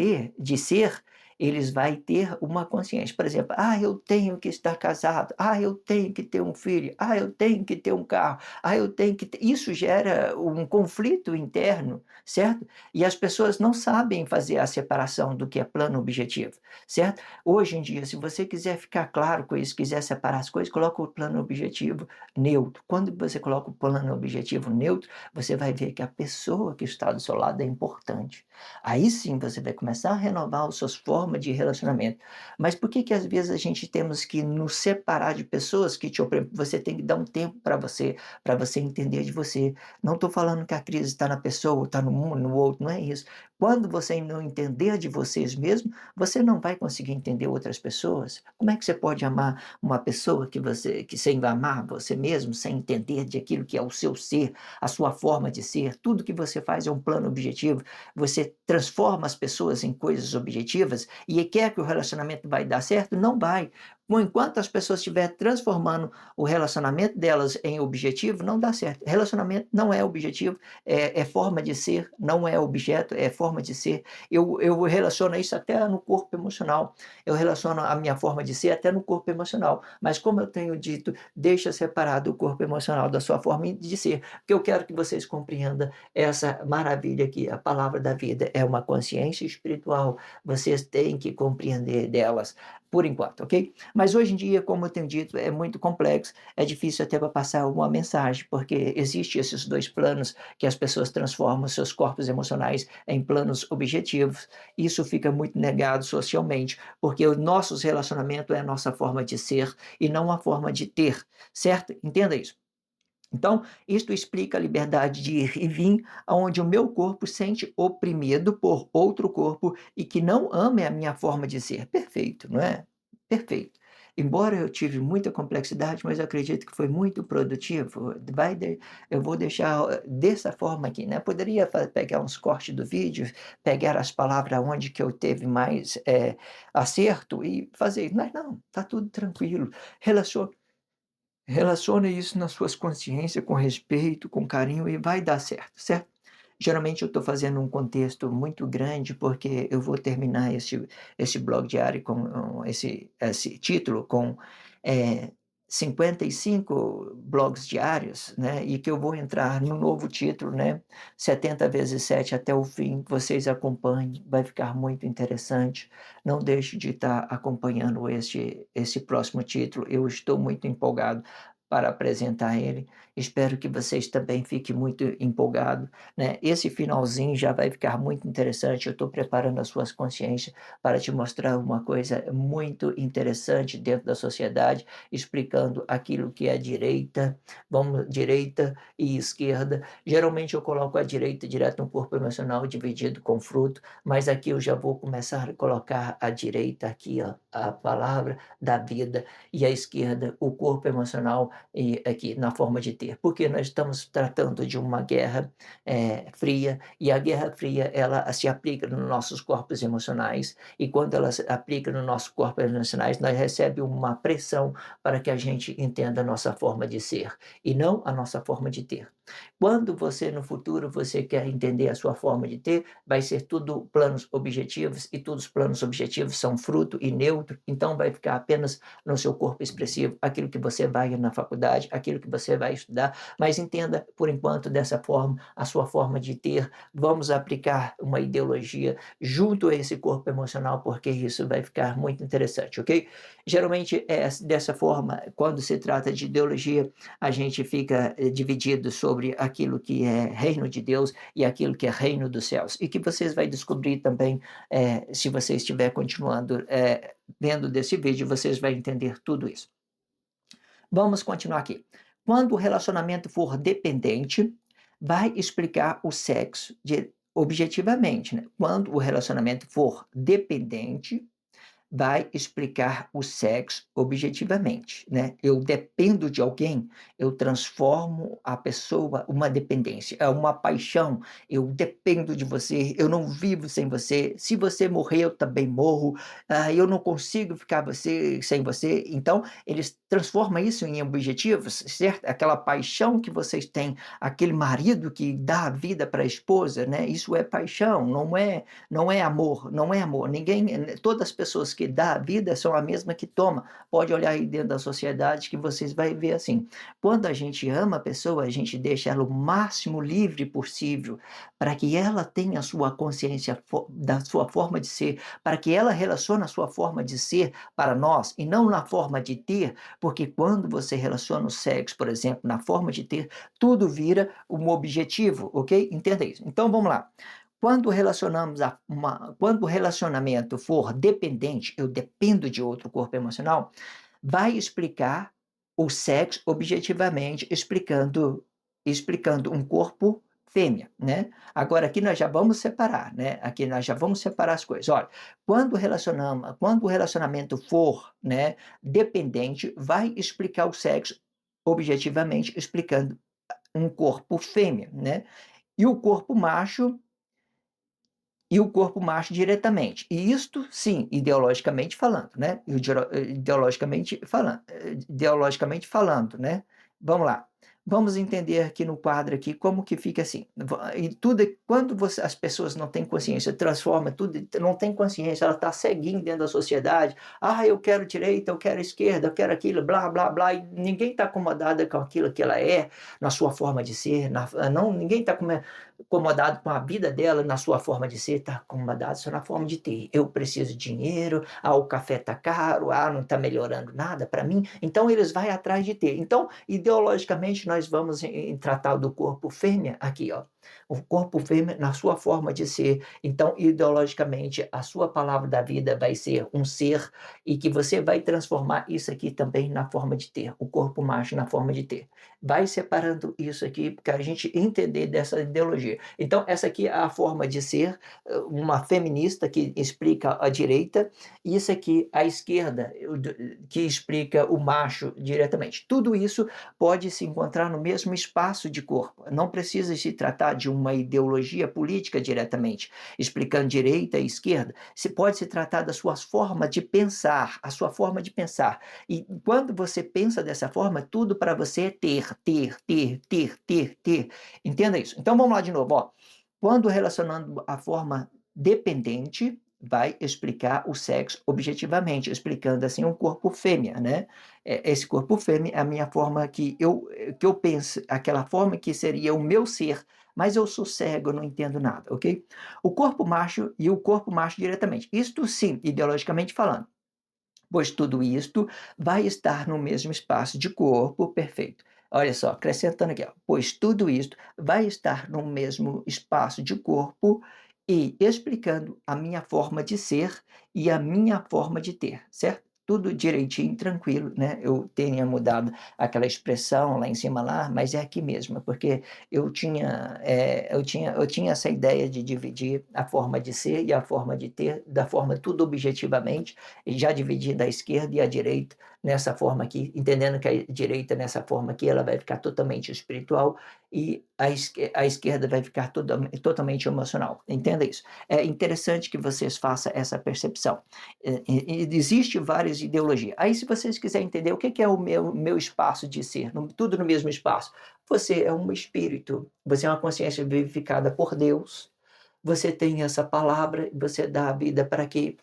S1: ser, eles vai ter uma consciência. Por exemplo: "Ah, eu tenho que estar casado. Ah, eu tenho que ter um filho. Ah, eu tenho que ter um carro. Ah, eu tenho que ter", isso gera um conflito interno, certo? E as pessoas não sabem fazer a separação do que é plano objetivo, certo? Hoje em dia, se você quiser ficar claro com isso, quiser separar as coisas, coloca o plano objetivo neutro. Quando você coloca o plano objetivo neutro, você vai ver que a pessoa que está do seu lado é importante. Aí sim você vai começar a renovar as suas formas de relacionamento. Mas por que que às vezes a gente temos que nos separar de pessoas que te oprimem? Você tem que dar um tempo para você entender de você. Não estou falando que a crise está na pessoa, está no mundo, no outro, não é isso. Quando você não entender de vocês mesmos, você não vai conseguir entender outras pessoas. Como é que você pode amar uma pessoa que sem amar você mesmo, sem entender de aquilo que é o seu ser, a sua forma de ser, tudo que você faz é um plano objetivo, você transforma as pessoas em coisas objetivas e quer que o relacionamento vai dar certo? Não vai. Enquanto as pessoas estiver transformando o relacionamento delas em objetivo, não dá certo. Relacionamento não é objetivo, é forma de ser, não é objeto, é forma de ser. Eu relaciono isso até no corpo emocional. Eu relaciono a minha forma de ser até no corpo emocional. Mas como eu tenho dito, deixa separado o corpo emocional da sua forma de ser, porque eu quero que vocês compreendam essa maravilha que a palavra da vida é uma consciência espiritual. Vocês têm que compreender delas, por enquanto, ok? Mas hoje em dia, como eu tenho dito, é muito complexo, é difícil até para passar uma mensagem, porque existe esses 2 planos que as pessoas transformam seus corpos emocionais em planos objetivos. Isso fica muito negado socialmente, porque os nossos relacionamentos é a nossa forma de ser e não a forma de ter, certo? Entenda isso. Então, isto explica a liberdade de ir e vir, aonde o meu corpo sente oprimido por outro corpo e que não ame a minha forma de ser. Perfeito, não é? Perfeito. Embora eu tive muita complexidade, mas eu acredito que foi muito produtivo. Eu vou deixar dessa forma aqui, né? Poderia pegar uns cortes do vídeo, pegar as palavras onde que eu teve mais acerto e fazer isso. Mas não, tá tudo tranquilo. Relaciona Relacione isso nas suas consciências com respeito, com carinho e vai dar certo, certo? Geralmente eu estou fazendo um contexto muito grande, porque eu vou terminar esse blog diário com esse título com, eh, 55 blogs diários, né, e que eu vou entrar no novo título, né, 70 vezes 7 até o fim, vocês acompanhem, vai ficar muito interessante. Não deixe de estar acompanhando esse próximo título, eu estou muito empolgado para apresentar ele, espero que vocês também fiquem muito empolgado, né. Esse finalzinho já vai ficar muito interessante, eu estou preparando as suas consciências para te mostrar uma coisa muito interessante dentro da sociedade, explicando aquilo que é direita, vamos direita e esquerda. Geralmente eu coloco a direita direto no corpo emocional dividido com fruto, mas aqui eu já vou começar a colocar a direita aqui, ó, a palavra da vida, e a esquerda, o corpo emocional, e aqui na forma de ter. Porque nós estamos tratando de uma guerra, fria, e a guerra fria ela se aplica nos nossos corpos emocionais, e quando ela se aplica no nosso corpo emocionais, nós recebe uma pressão para que a gente entenda a nossa forma de ser, e não a nossa forma de ter. Quando você no futuro você quer entender a sua forma de ter, vai ser tudo planos objetivos, e todos os planos objetivos são fruto e neutro, então vai ficar apenas no seu corpo expressivo, aquilo que você vai na faculdade, aquilo que você vai estudar, mas entenda por enquanto dessa forma, a sua forma de ter, vamos aplicar uma ideologia junto a esse corpo emocional, porque isso vai ficar muito interessante, ok? Geralmente é dessa forma, quando se trata de ideologia, a gente fica dividido sobre aquilo que é reino de Deus e aquilo que é reino dos céus. E que vocês vai descobrir também, se você estiver continuando vendo desse vídeo, vocês vão entender tudo isso. Vamos continuar aqui. Quando o relacionamento for dependente, vai explicar o sexo objetivamente, né? Quando o relacionamento for dependente, vai explicar o sexo objetivamente, né. Eu dependo de alguém, eu transformo a pessoa uma dependência, é uma paixão, eu dependo de você, eu não vivo sem você, se você morrer eu também morro, eu não consigo ficar sem você. Então, eles transformam isso em objetivos, certo? Aquela paixão que vocês têm, aquele marido que dá a vida para a esposa, né, isso é paixão, não é amor, não é amor. Ninguém, todas as pessoas que dá a vida são a mesma que toma. Pode olhar aí dentro da sociedade que vocês vai ver assim. Quando a gente ama a pessoa, a gente deixa ela o máximo livre possível, para que ela tenha a sua consciência da sua forma de ser, para que ela relacione a sua forma de ser para nós e não na forma de ter, porque quando você relaciona o sexo, por exemplo, na forma de ter, tudo vira um objetivo, ok? Entenda isso. Então vamos lá. Quando o relacionamento for dependente, eu dependo de outro corpo emocional, vai explicar o sexo objetivamente, explicando um corpo fêmea, né. Agora aqui nós já vamos separar, né, aqui nós já vamos separar as coisas. Olha, quando o relacionamento for, né, dependente, vai explicar o sexo objetivamente, explicando um corpo fêmea, né. E o corpo macho diretamente. E isto sim, ideologicamente falando, né, ideologicamente falando, né. Vamos lá, vamos entender aqui no quadro aqui como que fica assim, e tudo quando as pessoas não têm consciência, transforma tudo, não tem consciência, ela está ceguinha dentro da sociedade, "Ah, eu quero direita, eu quero esquerda, eu quero aquilo, blá, blá, blá", e ninguém está acomodada com aquilo que ela é, na sua forma de ser, não, ninguém está acomodado com a vida dela na sua forma de ser, está acomodado só na forma de ter. Eu preciso de dinheiro, o café está caro, não está melhorando nada para mim, então eles vão atrás de ter. Então, ideologicamente, nós vamos tratar do corpo fêmea aqui, ó. O corpo fêmea na sua forma de ser. Então, ideologicamente, a sua palavra da vida vai ser um ser e que você vai transformar isso aqui também na forma de ter, o corpo macho na forma de ter. Vai separando isso aqui para a gente entender dessa ideologia. Então, essa aqui é a forma de ser, uma feminista que explica a direita, e isso aqui a esquerda, que explica o macho diretamente. Tudo isso pode se encontrar no mesmo espaço de corpo. Não precisa se tratar de uma ideologia política diretamente, explicando direita e esquerda. Pode se tratar da sua forma de pensar, a sua forma de pensar. E quando você pensa dessa forma, tudo para você é ter, ter, ter, ter, ter, ter. Entenda isso. Então vamos lá de novo, ó. Quando relacionando a forma dependente, vai explicar o sexo objetivamente, explicando assim um corpo fêmea, né. Esse corpo fêmea é a minha forma que eu penso, aquela forma que seria o meu ser, mas eu sou cego, eu não entendo nada, ok? O corpo macho e o corpo macho diretamente. Isto sim, ideologicamente falando, pois tudo isto vai estar no mesmo espaço de corpo, perfeito. Olha só, acrescentando aqui, ó, pois tudo isto vai estar no mesmo espaço de corpo e explicando a minha forma de ser e a minha forma de ter, certo? Tudo direitinho, tranquilo, né? Eu tenha mudado aquela expressão lá em cima lá, mas é aqui mesmo, porque eu tinha essa ideia de dividir a forma de ser e a forma de ter, da forma tudo objetivamente, e já dividi da esquerda e a direita nessa forma aqui, entendendo que a direita nessa forma aqui ela vai ficar totalmente espiritual e a esquerda vai ficar totalmente emocional. Entenda isso. É interessante que vocês façam essa percepção. Existe várias ideologias. Aí, se vocês quiserem entender o que é o meu espaço de ser, tudo no mesmo espaço, você é um espírito, você é uma consciência vivificada por Deus, você tem essa palavra, você dá a vida para que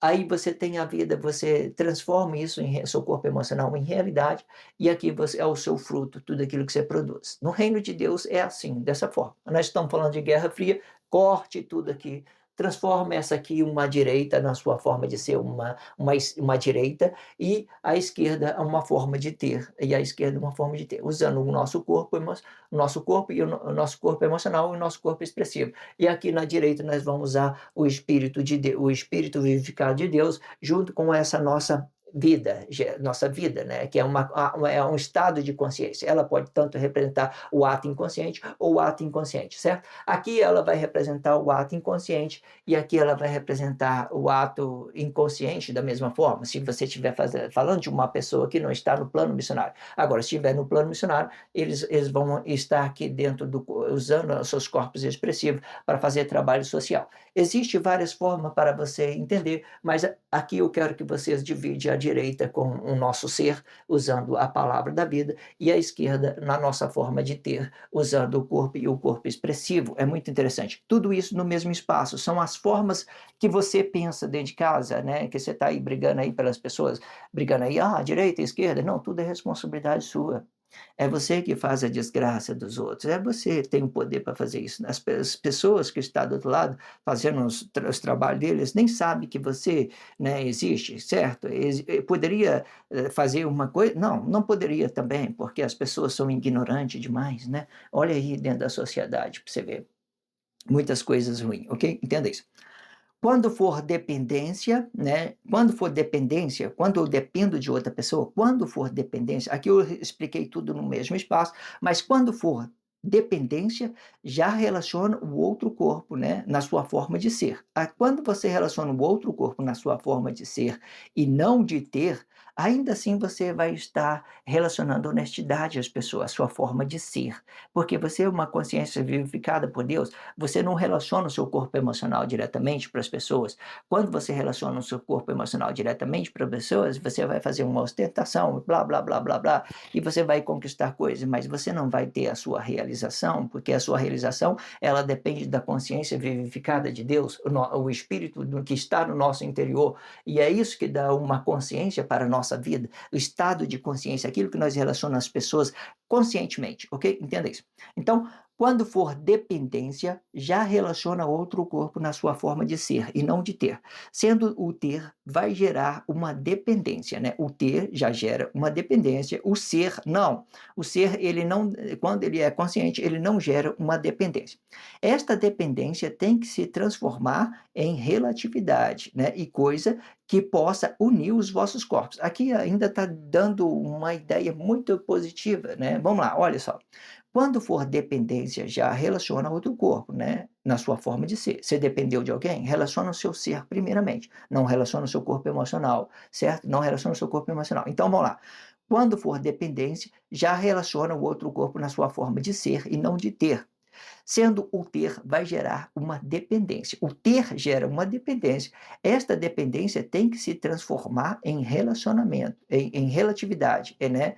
S1: aí você tem a vida, você transforma isso em seu corpo emocional em realidade, e aqui você é o seu fruto, tudo aquilo que você produz. No reino de Deus é assim, dessa forma. Nós estamos falando de Guerra Fria, corte tudo aqui, transforma essa aqui uma direita na sua forma de ser uma direita, e a esquerda uma forma de ter, e a esquerda uma forma de ter, usando o nosso corpo e o nosso corpo emocional e o nosso corpo expressivo. E aqui na direita nós vamos usar o espírito vivificado de Deus, junto com essa nossa vida, né, que é um estado de consciência. Ela pode tanto representar o ato inconsciente ou o ato inconsciente, certo? Aqui ela vai representar o ato inconsciente e aqui ela vai representar o ato inconsciente da mesma forma, se você estiver falando de uma pessoa que não está no plano missionário. Agora, se estiver no plano missionário, eles vão estar aqui dentro usando os seus corpos expressivos para fazer trabalho social. Existem várias formas para você entender, mas aqui eu quero que vocês dividam a direita com o nosso ser, usando a palavra da vida, e a esquerda na nossa forma de ter, usando o corpo e o corpo expressivo. É muito interessante. Tudo isso no mesmo espaço. São as formas que você pensa dentro de casa, né? Que você está aí brigando aí pelas pessoas, brigando aí, direita, esquerda. Não, tudo é responsabilidade sua. É você que faz a desgraça dos outros, é você que tem o poder para fazer isso. As pessoas que estão do outro lado fazendo os trabalhos deles nem sabem que você, né, existe, certo? Poderia fazer uma coisa? Não, não poderia também, porque as pessoas são ignorantes demais, né? Olha aí dentro da sociedade para você ver muitas coisas ruins, ok? Entenda isso. Quando for dependência, né, quando eu dependo de outra pessoa, quando for dependência, aqui eu expliquei tudo no mesmo espaço, mas quando for dependência, já relaciona o outro corpo, né, na sua forma de ser. Quando você relaciona o outro corpo na sua forma de ser e não de ter, ainda assim você vai estar relacionando honestidade às pessoas, a sua forma de ser, porque você é uma consciência vivificada por Deus, você não relaciona o seu corpo emocional diretamente para as pessoas. Quando você relaciona o seu corpo emocional diretamente para as pessoas, você vai fazer uma ostentação, blá, blá, blá, blá, blá, e você vai conquistar coisas, mas você não vai ter a sua realização, porque a sua realização, ela depende da consciência vivificada de Deus, o Espírito que está no nosso interior, e é isso que dá uma consciência para a nossa vida, o estado de consciência, aquilo que nós relacionamos as pessoas conscientemente, ok? Entenda isso. Então, quando for dependência, já relaciona outro corpo na sua forma de ser e não de ter. Sendo o ter, vai gerar uma dependência, né? O ter já gera uma dependência, o ser não. O ser, ele não, quando ele é consciente, ele não gera uma dependência. Esta dependência tem que se transformar em relatividade, né? E coisa que possa unir os vossos corpos. Aqui ainda está dando uma ideia muito positiva, né? Vamos lá, olha só. Quando for dependência, já relaciona outro corpo, né? Na sua forma de ser. Você dependeu de alguém? Relaciona o seu ser primeiramente. Não relaciona o seu corpo emocional, certo? Não relaciona o seu corpo emocional. Então, vamos lá. Quando for dependência, já relaciona o outro corpo na sua forma de ser e não de ter. Sendo o ter, vai gerar uma dependência. O ter gera uma dependência. Esta dependência tem que se transformar em relacionamento, em relatividade, né?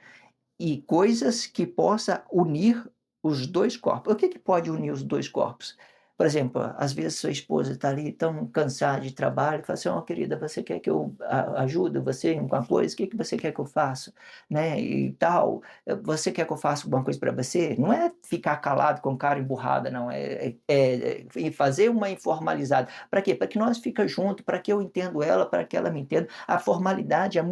S1: E coisas que possa unir os dois corpos. O que pode unir os dois corpos? Por exemplo, às vezes sua esposa está ali tão cansada de trabalho, fala assim: "Ó querida, você quer que eu ajude você em alguma coisa? O que que você quer que eu faça?", né, e tal. "Você quer que eu faça alguma coisa para você?". Não é ficar calado com cara emburrada não, e fazer uma informalizada. Para quê? Para que nós fica junto, para que eu entendo ela, para que ela me entenda. A formalidade é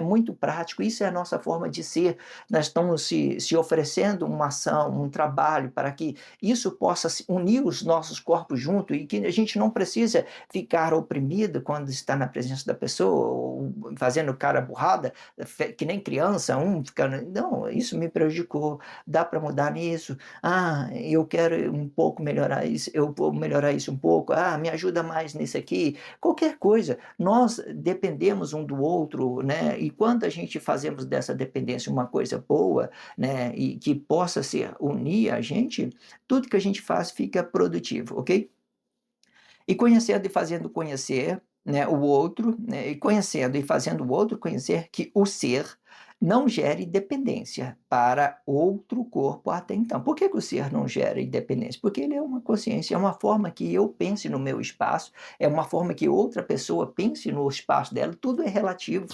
S1: muito prático, isso é a nossa forma de ser. Nós estamos se oferecendo uma ação, um trabalho para que isso possa unir os nossos corpos juntos e que a gente não precisa ficar oprimido quando está na presença da pessoa, ou fazendo cara burrada, que nem criança, um ficando. Não, isso me prejudicou, dá para mudar nisso. Ah, eu quero um pouco melhorar isso, eu vou melhorar isso um pouco. Ah, me ajuda mais nisso aqui. Qualquer coisa, nós dependemos um do outro, né? E quando a gente fazemos dessa dependência uma coisa boa, né? E que possa ser unir a gente, tudo que a gente faz fica produtivo, ok? E conhecendo e fazendo conhecer, né, o outro, né, e conhecendo e fazendo o outro conhecer que o ser não gere dependência para outro corpo até então. Por que o ser não gera independência? Porque ele é uma consciência, é uma forma que eu pense no meu espaço, é uma forma que outra pessoa pense no espaço dela, tudo é relativo.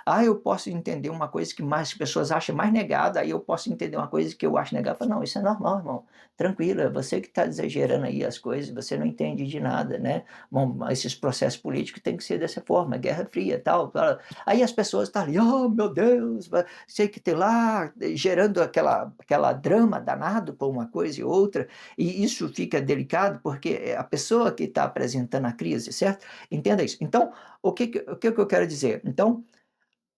S1: Ah, eu posso entender uma coisa que mais pessoas acham mais negada, aí eu posso entender uma coisa que eu acho negada. Não, isso é normal, irmão. Tranquilo, é você que está exagerando aí as coisas, você não entende de nada, né? Bom, esses processos políticos têm que ser dessa forma, Guerra Fria, tal, tal. Aí as pessoas estão ali, oh meu Deus, sei que tem lá, gerando aquela drama danado por uma coisa e outra, e isso fica delicado porque é a pessoa que está apresentando a crise, certo? Entenda isso. Então, o que eu quero dizer? Então,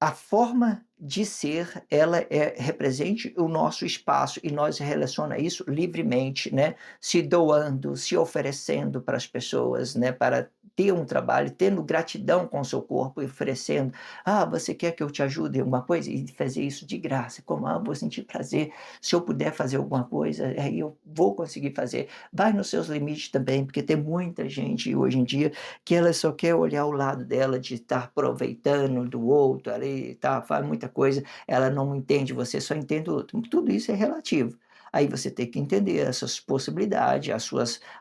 S1: a forma de ser, ela represente o nosso espaço e nós relaciona isso livremente, né? Se doando, se oferecendo para as pessoas, né? Para ter um trabalho, tendo gratidão com o seu corpo e oferecendo. Ah, você quer que eu te ajude em alguma coisa? E fazer isso de graça. Como, ah, vou sentir prazer. Se eu puder fazer alguma coisa, aí eu vou conseguir fazer. Vai nos seus limites também, porque tem muita gente hoje em dia que ela só quer olhar o lado dela de estar aproveitando do outro ali, tá, faz muita coisa, ela não entende você, só entende o outro. Tudo isso é relativo. Aí você tem que entender essas possibilidades,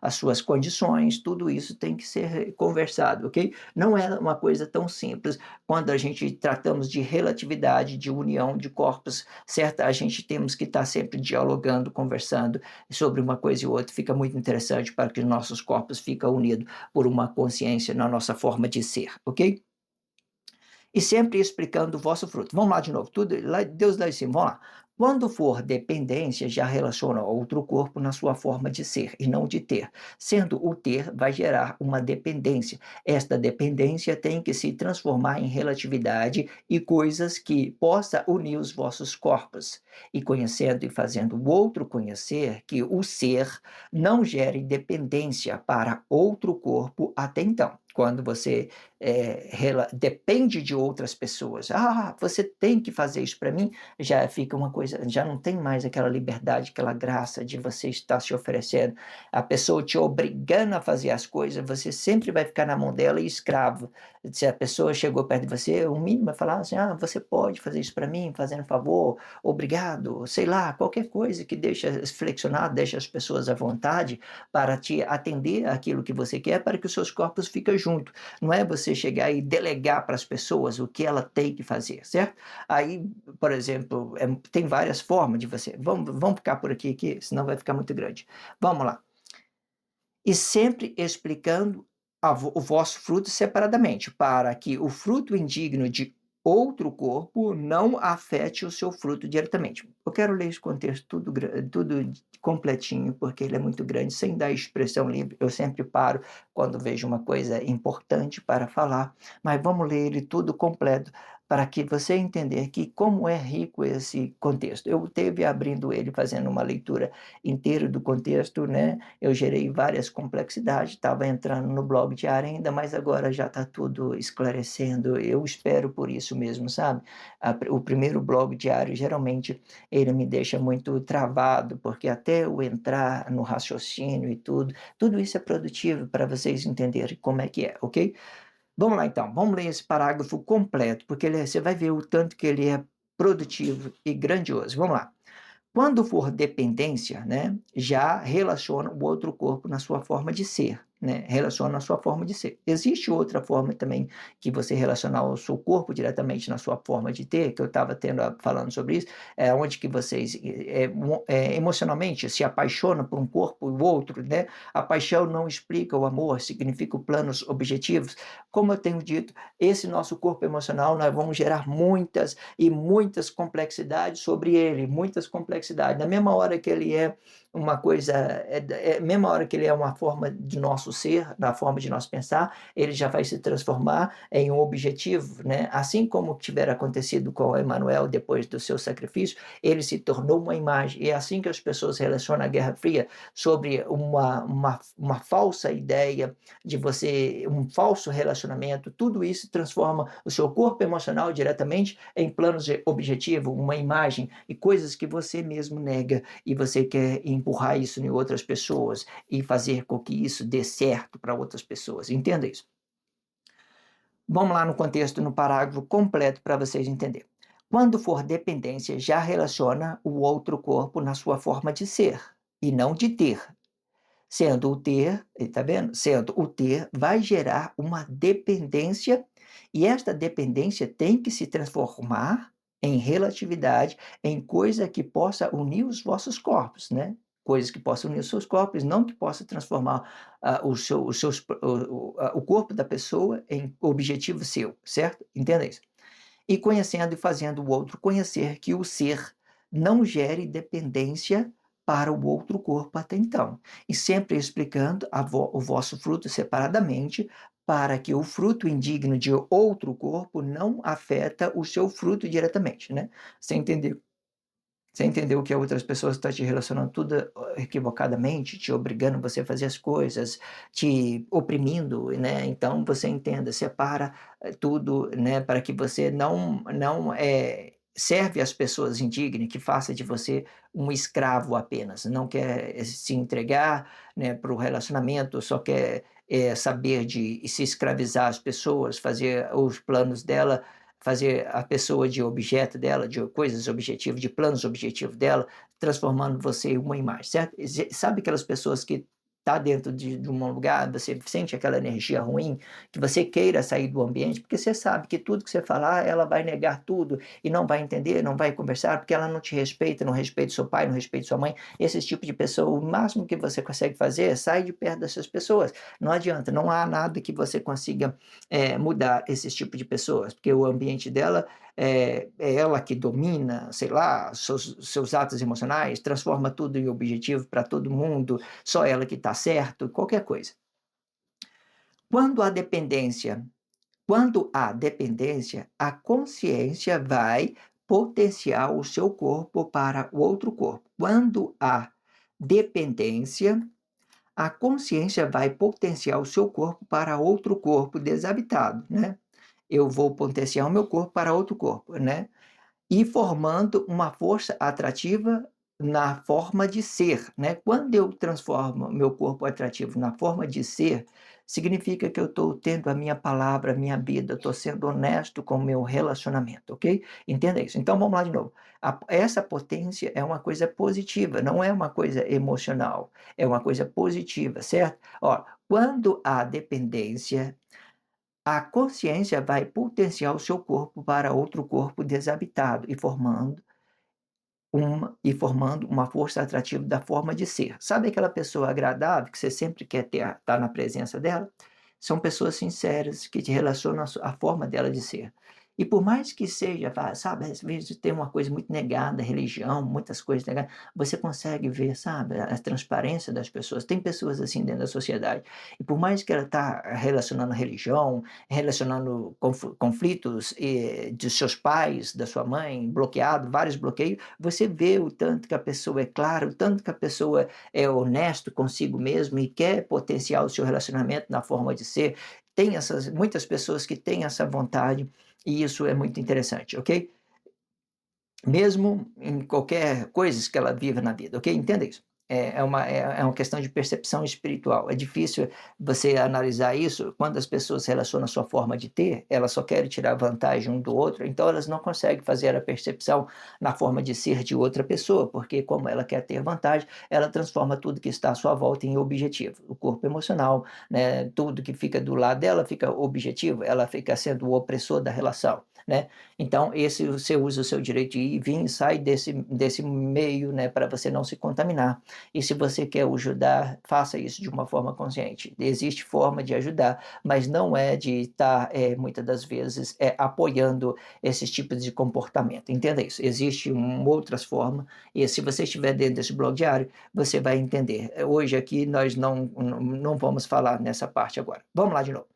S1: as suas condições, tudo isso tem que ser conversado, ok? Não é uma coisa tão simples quando a gente tratamos de relatividade, de união de corpos, certo? A gente temos que estar sempre dialogando, conversando sobre uma coisa e outra, fica muito interessante para que os nossos corpos fiquem unidos por uma consciência na nossa forma de ser, ok? E sempre explicando o vosso fruto. Vamos lá de novo, tudo, lá, Deus lá em cima, vamos lá. Quando for dependência, já relaciona outro corpo na sua forma de ser e não de ter. Sendo o ter, vai gerar uma dependência. Esta dependência tem que se transformar em relatividade e coisas que possa unir os vossos corpos. E conhecendo e fazendo o outro conhecer que o ser não gere dependência para outro corpo até então. Quando você depende de outras pessoas. Ah, você tem que fazer isso para mim. Já fica uma coisa, já não tem mais aquela liberdade, aquela graça de você estar se oferecendo. A pessoa te obrigando a fazer as coisas, você sempre vai ficar na mão dela e escravo. Se a pessoa chegou perto de você, o mínimo é falar assim: ah, você pode fazer isso para mim, fazendo favor, obrigado, sei lá, qualquer coisa que deixa flexionar, deixa as pessoas à vontade para te atender aquilo que você quer, para que os seus corpos fiquem juntos. Não é você chegar e delegar para as pessoas o que ela tem que fazer, certo? Aí, por exemplo, tem várias formas de você. Vamos ficar por aqui, senão vai ficar muito grande. Vamos lá. E sempre explicando o vosso fruto separadamente, para que o fruto indigno de outro corpo não afete o seu fruto diretamente. Eu quero ler esse contexto tudo completinho, porque ele é muito grande, sem dar expressão livre. Eu sempre paro quando vejo uma coisa importante para falar, mas vamos ler ele tudo completo para que você entender que como é rico esse contexto. Eu esteve abrindo ele, fazendo uma leitura inteira do contexto, né? Eu gerei várias complexidades, estava entrando no blog diário ainda, mas agora já está tudo esclarecendo. Eu espero por isso mesmo, sabe? O primeiro blog diário, geralmente, ele me deixa muito travado, porque até eu entrar no raciocínio e tudo isso é produtivo para vocês entenderem como é que é, ok? Vamos lá então, vamos ler esse parágrafo completo, porque você vai ver o tanto que ele é produtivo e grandioso. Vamos lá. Quando for dependência, né, já relaciona o outro corpo na sua forma de ser, né, relaciona a sua forma de ser. Existe outra forma também que você relacionar o seu corpo diretamente na sua forma de ter, que eu estava falando sobre isso, é onde que vocês emocionalmente se apaixonam por um corpo e o outro, né? A paixão não explica o amor, significa planos objetivos. Como eu tenho dito, esse nosso corpo emocional, nós vamos gerar muitas e muitas complexidades sobre ele, muitas complexidades. Na mesma hora que ele é uma coisa, mesma hora que ele é uma forma de nosso ser, na forma de nós pensar, ele já vai se transformar em um objetivo, né? Assim como tiver acontecido com o Emanuel depois do seu sacrifício, ele se tornou uma imagem. E é assim que as pessoas relacionam a Guerra Fria sobre uma falsa ideia de você, um falso relacionamento, tudo isso transforma o seu corpo emocional diretamente em planos de objetivo, uma imagem e coisas que você mesmo nega e você quer empurrar isso em outras pessoas e fazer com que isso dê certo para outras pessoas. Entenda isso. Vamos lá no contexto, no parágrafo completo para vocês entenderem. Quando for dependência, já relaciona o outro corpo na sua forma de ser e não de ter. Sendo o ter, está vendo? Sendo o ter, vai gerar uma dependência, e esta dependência tem que se transformar em relatividade, em coisa que possa unir os vossos corpos, né? Coisas que possam unir os seus corpos, não que possa transformar o corpo da pessoa em objetivo seu, certo? Entenda isso. E conhecendo e fazendo o outro conhecer que o ser não gere dependência para o outro corpo até então. E sempre explicando o vosso fruto separadamente, para que o fruto indigno de outro corpo não afeta o seu fruto diretamente, né? Você entendeu? Você entendeu que outras pessoas estão te relacionando tudo equivocadamente, te obrigando você a fazer as coisas, te oprimindo, né? Então você entenda, separa tudo, né? Para que você não serve as pessoas indignas, que faça de você um escravo apenas, não quer se entregar, né, para o relacionamento, só quer saber de se escravizar as pessoas, fazer os planos dela, fazer a pessoa de objeto dela, de coisas objetivas, de planos objetivos dela, transformando você em uma imagem, certo? Sabe aquelas pessoas que tá dentro de um lugar, você sente aquela energia ruim, que você queira sair do ambiente, porque você sabe que tudo que você falar, ela vai negar tudo e não vai entender, não vai conversar, porque ela não te respeita, não respeita seu pai, não respeita sua mãe. Esse tipo de pessoa, o máximo que você consegue fazer é sair de perto dessas pessoas. Não adianta, não há nada que você consiga mudar esse tipo de pessoas, porque o ambiente dela é ela que domina, sei lá, seus atos emocionais, transforma tudo em objetivo para todo mundo, só ela que está certo, qualquer coisa. Quando há dependência, quando há dependência, a consciência vai potenciar o seu corpo para o outro corpo. Quando há dependência, a consciência vai potenciar o seu corpo para outro corpo desabitado, né? Eu vou potenciar o meu corpo para outro corpo, né? E formando uma força atrativa na forma de ser, né? Quando eu transformo meu corpo atrativo na forma de ser, significa que eu estou tendo a minha palavra, a minha vida, estou sendo honesto com o meu relacionamento, ok? Entenda isso. Então vamos lá de novo. Essa potência é uma coisa positiva, não é uma coisa emocional, é uma coisa positiva, certo? Ó, quando há dependência, a consciência vai potenciar o seu corpo para outro corpo desabitado e formando uma força atrativa da forma de ser. Sabe aquela pessoa agradável que você sempre quer estar na presença dela? São pessoas sinceras que te relacionam à forma dela de ser. E por mais que seja, sabe, às vezes tem uma coisa muito negada, religião, muitas coisas negadas, você consegue ver, sabe, a transparência das pessoas. Tem pessoas assim dentro da sociedade. E por mais que ela está relacionando religião, relacionando conflitos de seus pais, da sua mãe, bloqueado, vários bloqueios, você vê o tanto que a pessoa é clara, o tanto que a pessoa é honesto consigo mesmo e quer potenciar o seu relacionamento na forma de ser. Tem muitas pessoas que têm essa vontade e isso é muito interessante, ok? Mesmo em qualquer coisa que ela viva na vida, ok? Entenda isso. É uma questão de percepção espiritual. É difícil você analisar isso quando as pessoas se relacionam à sua forma de ter, elas só querem tirar vantagem um do outro, então elas não conseguem fazer a percepção na forma de ser de outra pessoa, porque como ela quer ter vantagem, ela transforma tudo que está à sua volta em objetivo. O corpo emocional, né, tudo que fica do lado dela fica objetivo, ela fica sendo o opressor da relação, né? Então, esse você usa o seu direito de ir e vir e sai desse meio, né, para você não se contaminar. E se você quer ajudar, faça isso de uma forma consciente. Existe forma de ajudar, mas não é de estar, muitas das vezes, apoiando esses tipos de comportamento. Entenda isso. Existe outras formas, e se você estiver dentro desse blog diário, você vai entender. Hoje aqui nós não vamos falar nessa parte agora. Vamos lá de novo.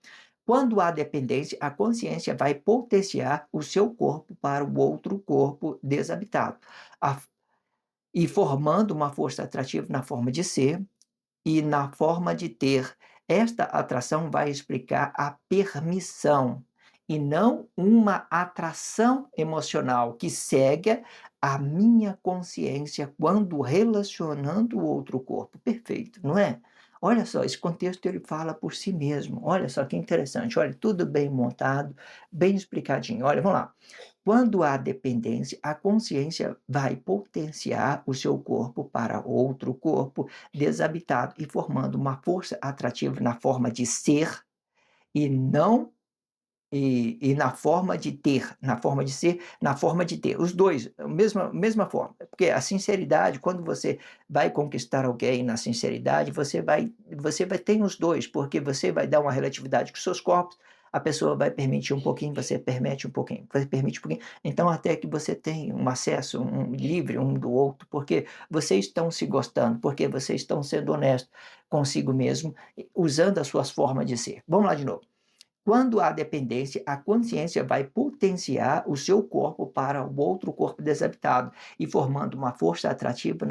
S1: Quando há dependência, a consciência vai potenciar o seu corpo para o outro corpo desabitado, a e formando uma força atrativa na forma de ser e na forma de ter. Esta atração vai explicar a permissão e não uma atração emocional que segue a minha consciência quando relacionando o outro corpo. Perfeito, não é? Olha só, esse contexto ele fala por si mesmo. Olha só que interessante. Olha, tudo bem montado, bem explicadinho. Olha, vamos lá. Quando há dependência, a consciência vai potenciar o seu corpo para outro corpo desabitado e formando uma força atrativa na forma de ser e não e na forma de ter, na forma de ser, na forma de ter. Os dois, a mesma forma. Porque a sinceridade, quando você vai conquistar alguém na sinceridade, você vai ter os dois, porque você vai dar uma relatividade com os seus corpos, a pessoa vai permitir um pouquinho, você permite um pouquinho, você permite um pouquinho. Então, até que você tenha um acesso livre um do outro, porque vocês estão se gostando, porque vocês estão sendo honestos consigo mesmo, usando as suas formas de ser. Vamos lá de novo. Quando há dependência, a consciência vai potenciar o seu corpo para o outro corpo desabitado e formando uma força atrativa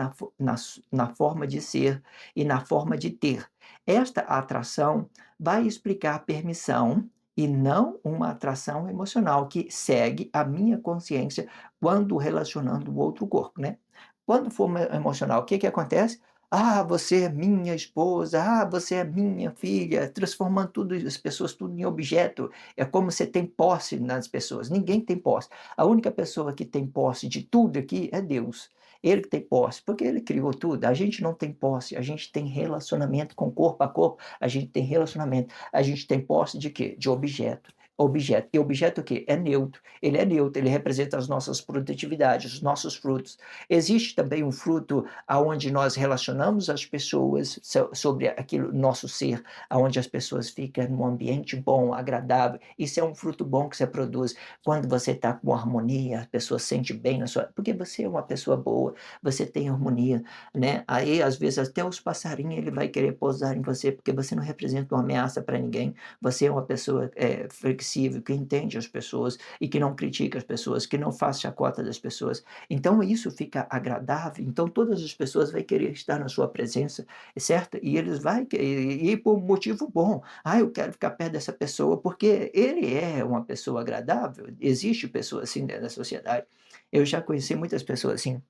S1: na forma de ser e na forma de ter. Esta atração vai explicar a permissão e não uma atração emocional que segue a minha consciência quando relacionando o outro corpo, né? Quando for emocional, o que que acontece? Ah, você é minha esposa, ah, você é minha filha, transformando tudo, as pessoas tudo em objeto. É como você tem posse nas pessoas. Ninguém tem posse. A única pessoa que tem posse de tudo aqui é Deus. Ele que tem posse, porque ele criou tudo. A gente não tem posse, a gente tem relacionamento com corpo a corpo, a gente tem relacionamento. A gente tem posse de quê? De objeto. Objeto. E objeto o quê? É neutro. Ele é neutro, ele representa as nossas produtividades, os nossos frutos. Existe também um fruto aonde nós relacionamos as pessoas sobre aquilo nosso ser, aonde as pessoas ficam num ambiente bom, agradável. Isso é um fruto bom que você produz quando você está com harmonia, a pessoa sente bem na sua, porque você é uma pessoa boa, você tem harmonia, né? Aí às vezes até os passarinhos ele vai querer pousar em você porque você não representa uma ameaça para ninguém. Você é uma pessoa flexível, que entende as pessoas e que não critica as pessoas, que não faz chacota das pessoas. Então isso fica agradável, então todas as pessoas vão querer estar na sua presença, certo? E eles vão ir por um motivo bom. Ah, eu quero ficar perto dessa pessoa porque ele é uma pessoa agradável. Existe pessoa assim dentro da sociedade. Eu já conheci muitas pessoas assim.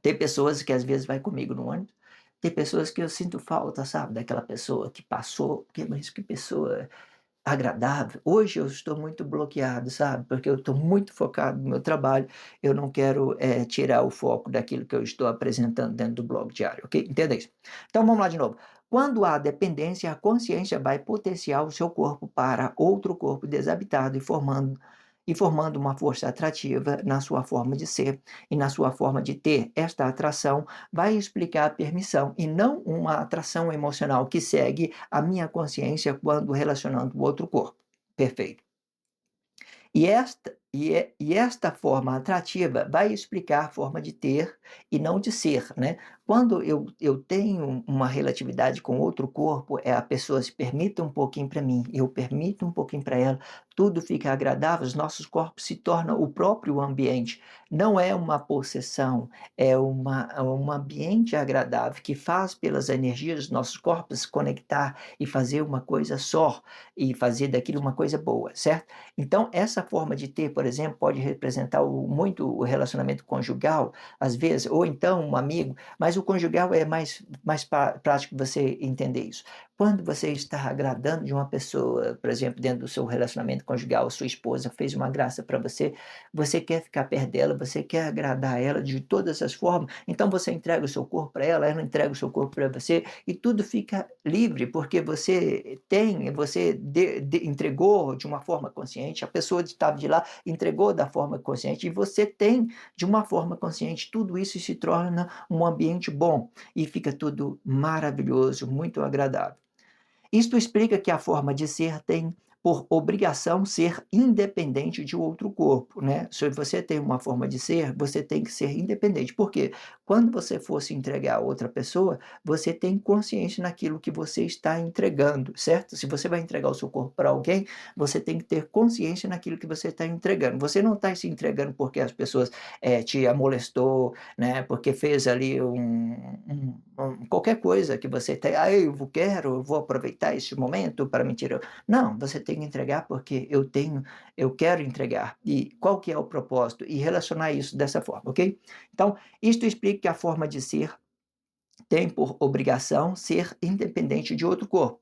S1: Tem pessoas que às vezes vai comigo no ônibus, tem pessoas que eu sinto falta, sabe, daquela pessoa que passou, mas que pessoa agradável. Hoje eu estou muito bloqueado, sabe, porque eu estou muito focado no meu trabalho, eu não quero, tirar o foco daquilo que eu estou apresentando dentro do blog diário, ok? Entenda isso. Então vamos lá de novo. Quando há dependência, a consciência vai potenciar o seu corpo para outro corpo desabitado e formando uma força atrativa na sua forma de ser e na sua forma de ter. Esta atração vai explicar a permissão e não uma atração emocional que segue a minha consciência quando relacionando o outro corpo. Perfeito. E esta forma atrativa vai explicar a forma de ter e não de ser, né. Quando eu tenho uma relatividade com outro corpo, a pessoa se permite um pouquinho para mim, eu permito um pouquinho para ela, tudo fica agradável, os nossos corpos se tornam o próprio ambiente. Não é uma possessão, é um ambiente agradável que faz pelas energias dos nossos corpos se conectar e fazer uma coisa só, e fazer daquilo uma coisa boa, certo? Então, essa forma de ter, por por exemplo, pode representar muito o relacionamento conjugal, às vezes, ou então um amigo, mas o conjugal é mais prático você entender isso. Quando você está agradando de uma pessoa, por exemplo, dentro do seu relacionamento conjugal, sua esposa fez uma graça para você, você quer ficar perto dela, você quer agradar ela de todas as formas, então você entrega o seu corpo para ela entrega o seu corpo para você, e tudo fica livre, porque você entregou de uma forma consciente, a pessoa estava de lá entregou da forma consciente, e você tem de uma forma consciente, tudo isso se torna um ambiente bom, e fica tudo maravilhoso, muito agradável. Isto explica que a forma de ser tem por obrigação ser independente de outro corpo, né. Se você tem uma forma de ser, você tem que ser independente. Por quê? Quando você for se entregar a outra pessoa, você tem consciência naquilo que você está entregando, certo? Se você vai entregar o seu corpo para alguém, você tem que ter consciência naquilo que você está entregando. Você não está se entregando porque as pessoas, te amolestou, né, porque fez ali qualquer coisa que você tem: "Ah, eu vou aproveitar este momento para me tirar", não, você tem que entregar porque eu quero entregar. E qual que é o propósito? E relacionar isso dessa forma, ok? Então, isto explica que a forma de ser tem por obrigação ser independente de outro corpo.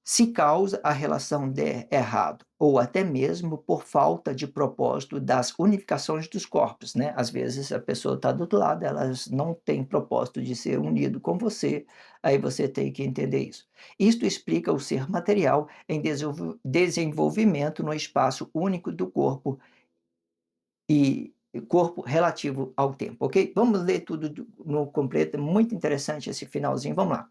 S1: Se causa a relação der errado, ou até mesmo por falta de propósito das unificações dos corpos, né. Às vezes a pessoa está do outro lado, elas não têm propósito de ser unido com você, aí você tem que entender isso. Isto explica o ser material em desenvolvimento no espaço único do corpo e corpo relativo ao tempo, ok? Vamos ler tudo no completo, é muito interessante esse finalzinho, vamos lá.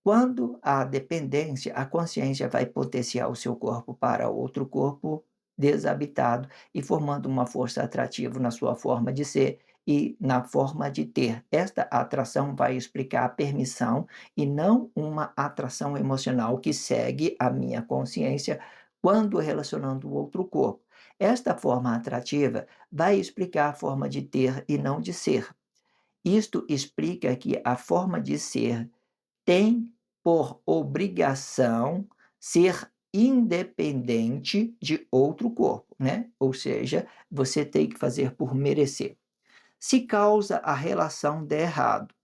S1: Quando há dependência, a consciência vai potenciar o seu corpo para outro corpo desabitado e formando uma força atrativa na sua forma de ser e na forma de ter. Esta atração vai explicar a permissão e não uma atração emocional que segue a minha consciência quando relacionando o outro corpo. Esta forma atrativa vai explicar a forma de ter e não de ser. Isto explica que a forma de ser tem por obrigação ser independente de outro corpo, né, ou seja, você tem que fazer por merecer. Se causa a relação der errado,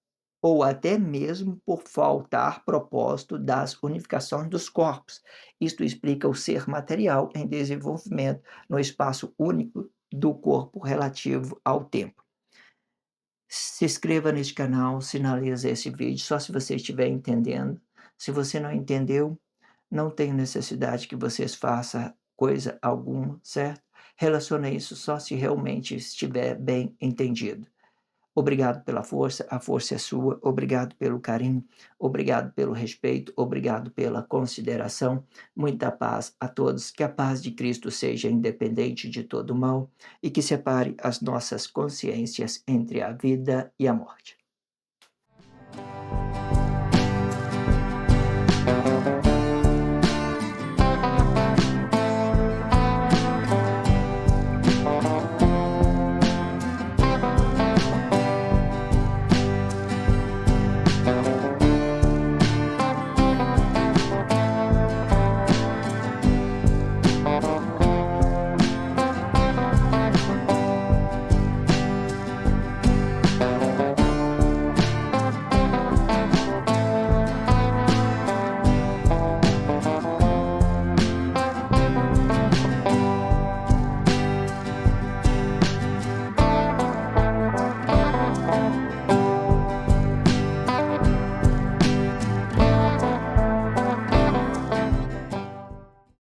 S1: ou até mesmo por faltar propósito das unificações dos corpos. Isto explica o ser material em desenvolvimento no espaço único do corpo relativo ao tempo. Se inscreva neste canal, sinaliza esse vídeo só se você estiver entendendo. Se você não entendeu, não tem necessidade que vocês faça coisa alguma, certo? Relaciona isso só se realmente estiver bem entendido. Obrigado pela força, a força é sua. Obrigado pelo carinho, obrigado pelo respeito, obrigado pela consideração. Muita paz a todos. Que a paz de Cristo seja independente de todo mal e que separe as nossas consciências entre a vida e a morte.